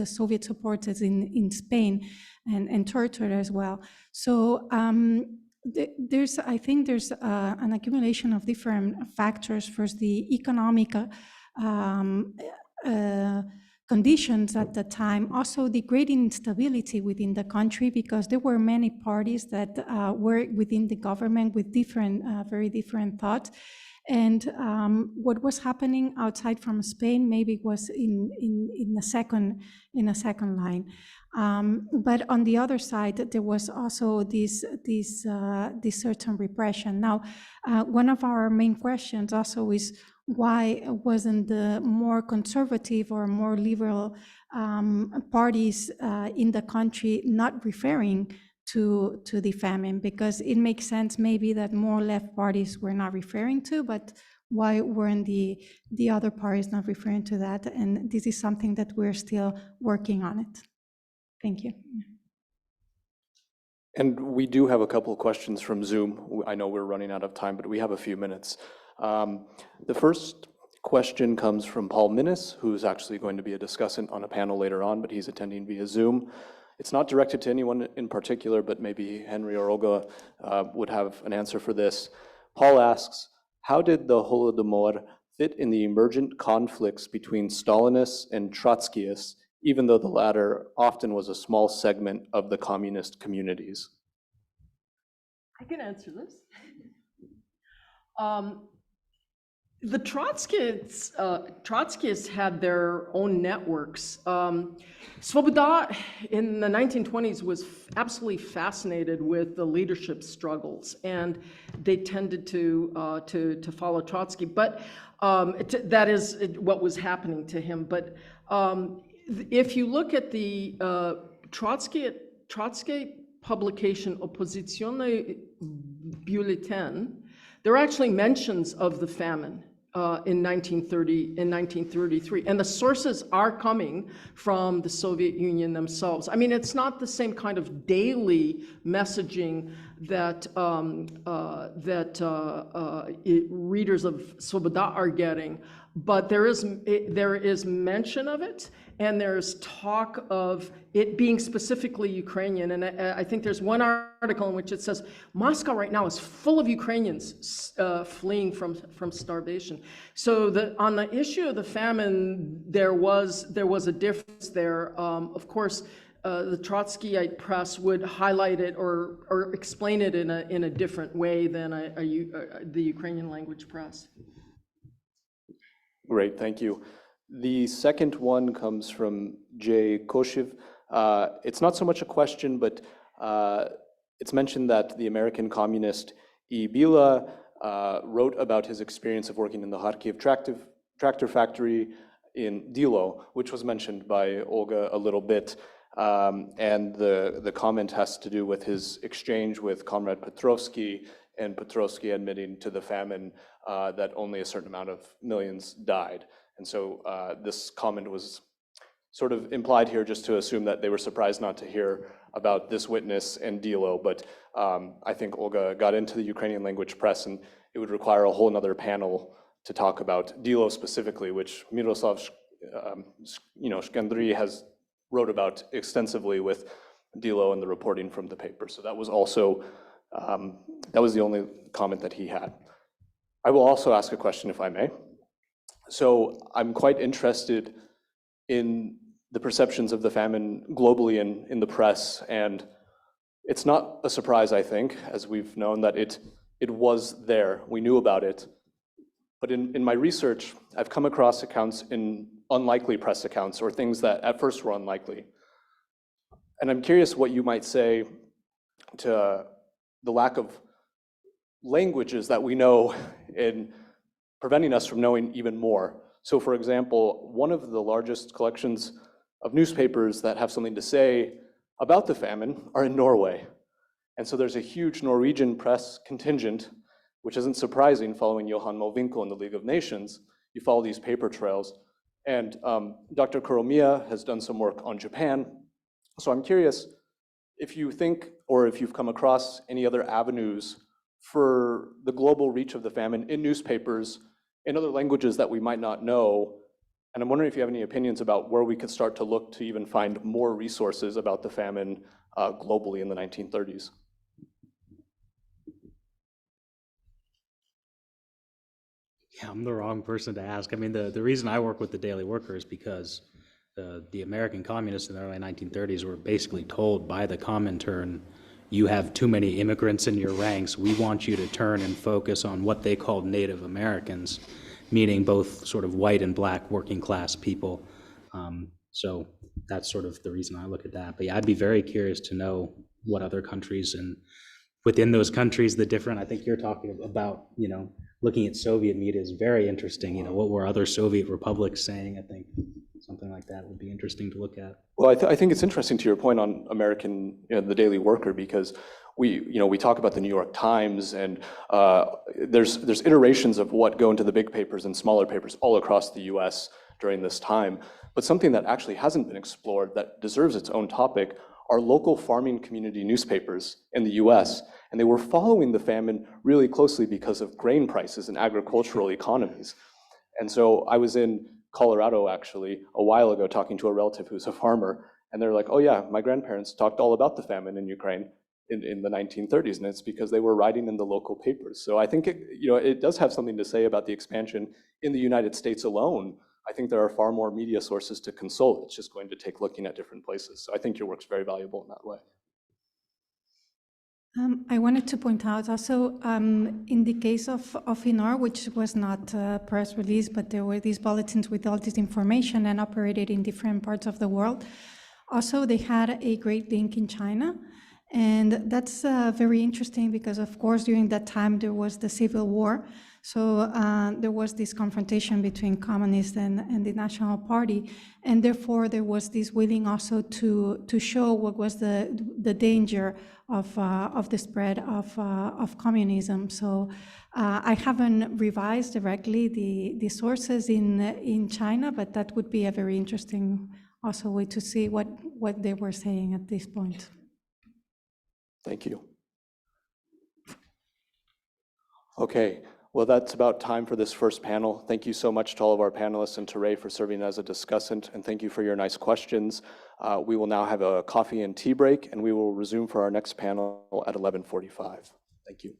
Soviet supporters in Spain, and tortured as well. So I think there's an accumulation of different factors. First, the economic conditions at the time, also the great instability within the country, because there were many parties that were within the government with different, very different thoughts. And what was happening outside from Spain maybe was in a second line. But on the other side, there was also this certain repression. Now, one of our main questions also is, why wasn't the more conservative or more liberal parties in the country not referring to the famine? Because it makes sense maybe that more left parties were not referring to, but why weren't the other parties not referring to that? And this is something that we're still working on it. Thank you. And we do have a couple of questions from Zoom. I know we're running out of time, but we have a few minutes. The first question comes from Paul Minnis, who's actually going to be a discussant on a panel later on, but he's attending via Zoom. It's not directed to anyone in particular, but maybe Henry or Olga would have an answer for this. Paul asks, how did the Holodomor fit in the emergent conflicts between Stalinists and Trotskyists, even though the latter often was a small segment of the communist communities? I can answer this. The Trotskyists had their own networks. Svoboda in the 1920s was absolutely fascinated with the leadership struggles, and they tended to follow Trotsky. But that is what was happening to him. But if you look at the Trotsky publication Oppositionный Bulletin, there are actually mentions of the famine in 1933, and the sources are coming from the Soviet Union themselves. I mean, it's not the same kind of daily messaging that readers of Svoboda are getting, but there is mention of it, and there's talk of it being specifically Ukrainian. And I think there's one article in which it says Moscow right now is full of Ukrainians fleeing from starvation. So on the issue of the famine, there was a difference there. Of course, the Trotskyite press would highlight it or explain it in a different way than the Ukrainian language press. Great, thank you. The second one comes from Jay Koshev. It's not so much a question, but it's mentioned that the American communist E. Bila wrote about his experience of working in the Kharkiv tractor factory in Dilo, which was mentioned by Olga a little bit. And the comment has to do with his exchange with Comrade Petrovsky, and Petrovsky admitting to the famine that only a certain amount of millions died. And so this comment was sort of implied here just to assume that they were surprised not to hear about this witness and Dilo, but I think Olga got into the Ukrainian language press, and it would require a whole nother panel to talk about Dilo specifically, which Miroslav Shkandry has wrote about extensively with Dilo and the reporting from the paper. So that was also, that was the only comment that he had. I will also ask a question, if I may. So I'm quite interested in the perceptions of the famine globally in the press, and it's not a surprise, I think, as we've known that it was there. We knew about it. But in my research, I've come across accounts in unlikely press accounts, or things that at first were unlikely. And I'm curious what you might say to the lack of languages that we know in preventing us from knowing even more. So for example, one of the largest collections of newspapers that have something to say about the famine are in Norway. And so there's a huge Norwegian press contingent, which isn't surprising following Johan Mowinckel in the League of Nations. You follow these paper trails. And Dr. Koromia has done some work on Japan. So I'm curious if you think, or if you've come across any other avenues for the global reach of the famine in newspapers, in other languages that we might not know. And I'm wondering if you have any opinions about where we could start to look to even find more resources about the famine globally in the 1930s. Yeah, I'm the wrong person to ask. I mean, the reason I work with the Daily Worker is because the American communists in the early 1930s were basically told by the Comintern, you have too many immigrants in your ranks. We want you to turn and focus on what they called Native Americans, meaning both sort of white and black working class people. So that's sort of the reason I look at that. But yeah, I'd be very curious to know what other countries, and within those countries, the different, I think you're talking about, looking at Soviet media is very interesting. What were other Soviet republics saying? I think something like that would be interesting to look at. Well, I think it's interesting to your point on American, the Daily Worker, because we talk about the New York Times, and there's iterations of what go into the big papers and smaller papers all across the U.S. during this time. But something that actually hasn't been explored that deserves its own topic are local farming community newspapers in the U.S. And they were following the famine really closely because of grain prices and agricultural economies. And so I was in Colorado actually a while ago talking to a relative who's a farmer, and they're like, oh yeah, my grandparents talked all about the famine in Ukraine. in the 1930s, and it's because they were writing in the local papers. So I think it does have something to say about the expansion in the United States alone. I think there are far more media sources to consult. It's just going to take looking at different places. So I think your work's very valuable in that way. I wanted to point out also, in the case of INOR, which was not a press release, but there were these bulletins with all this information and operated in different parts of the world. Also, they had a great link in China. And that's very interesting because, of course, during that time, there was the Civil War. So there was this confrontation between communists and the National Party. And therefore, there was this willing also to show what was the danger of the spread of communism. So I haven't revised directly the sources in China, but that would be a very interesting also way to see what they were saying at this point. Thank you. Okay, well, that's about time for this first panel. Thank you so much to all of our panelists and to Ray for serving as a discussant, and thank you for your nice questions. We will now have a coffee and tea break, and we will resume for our next panel at 11:45. Thank you.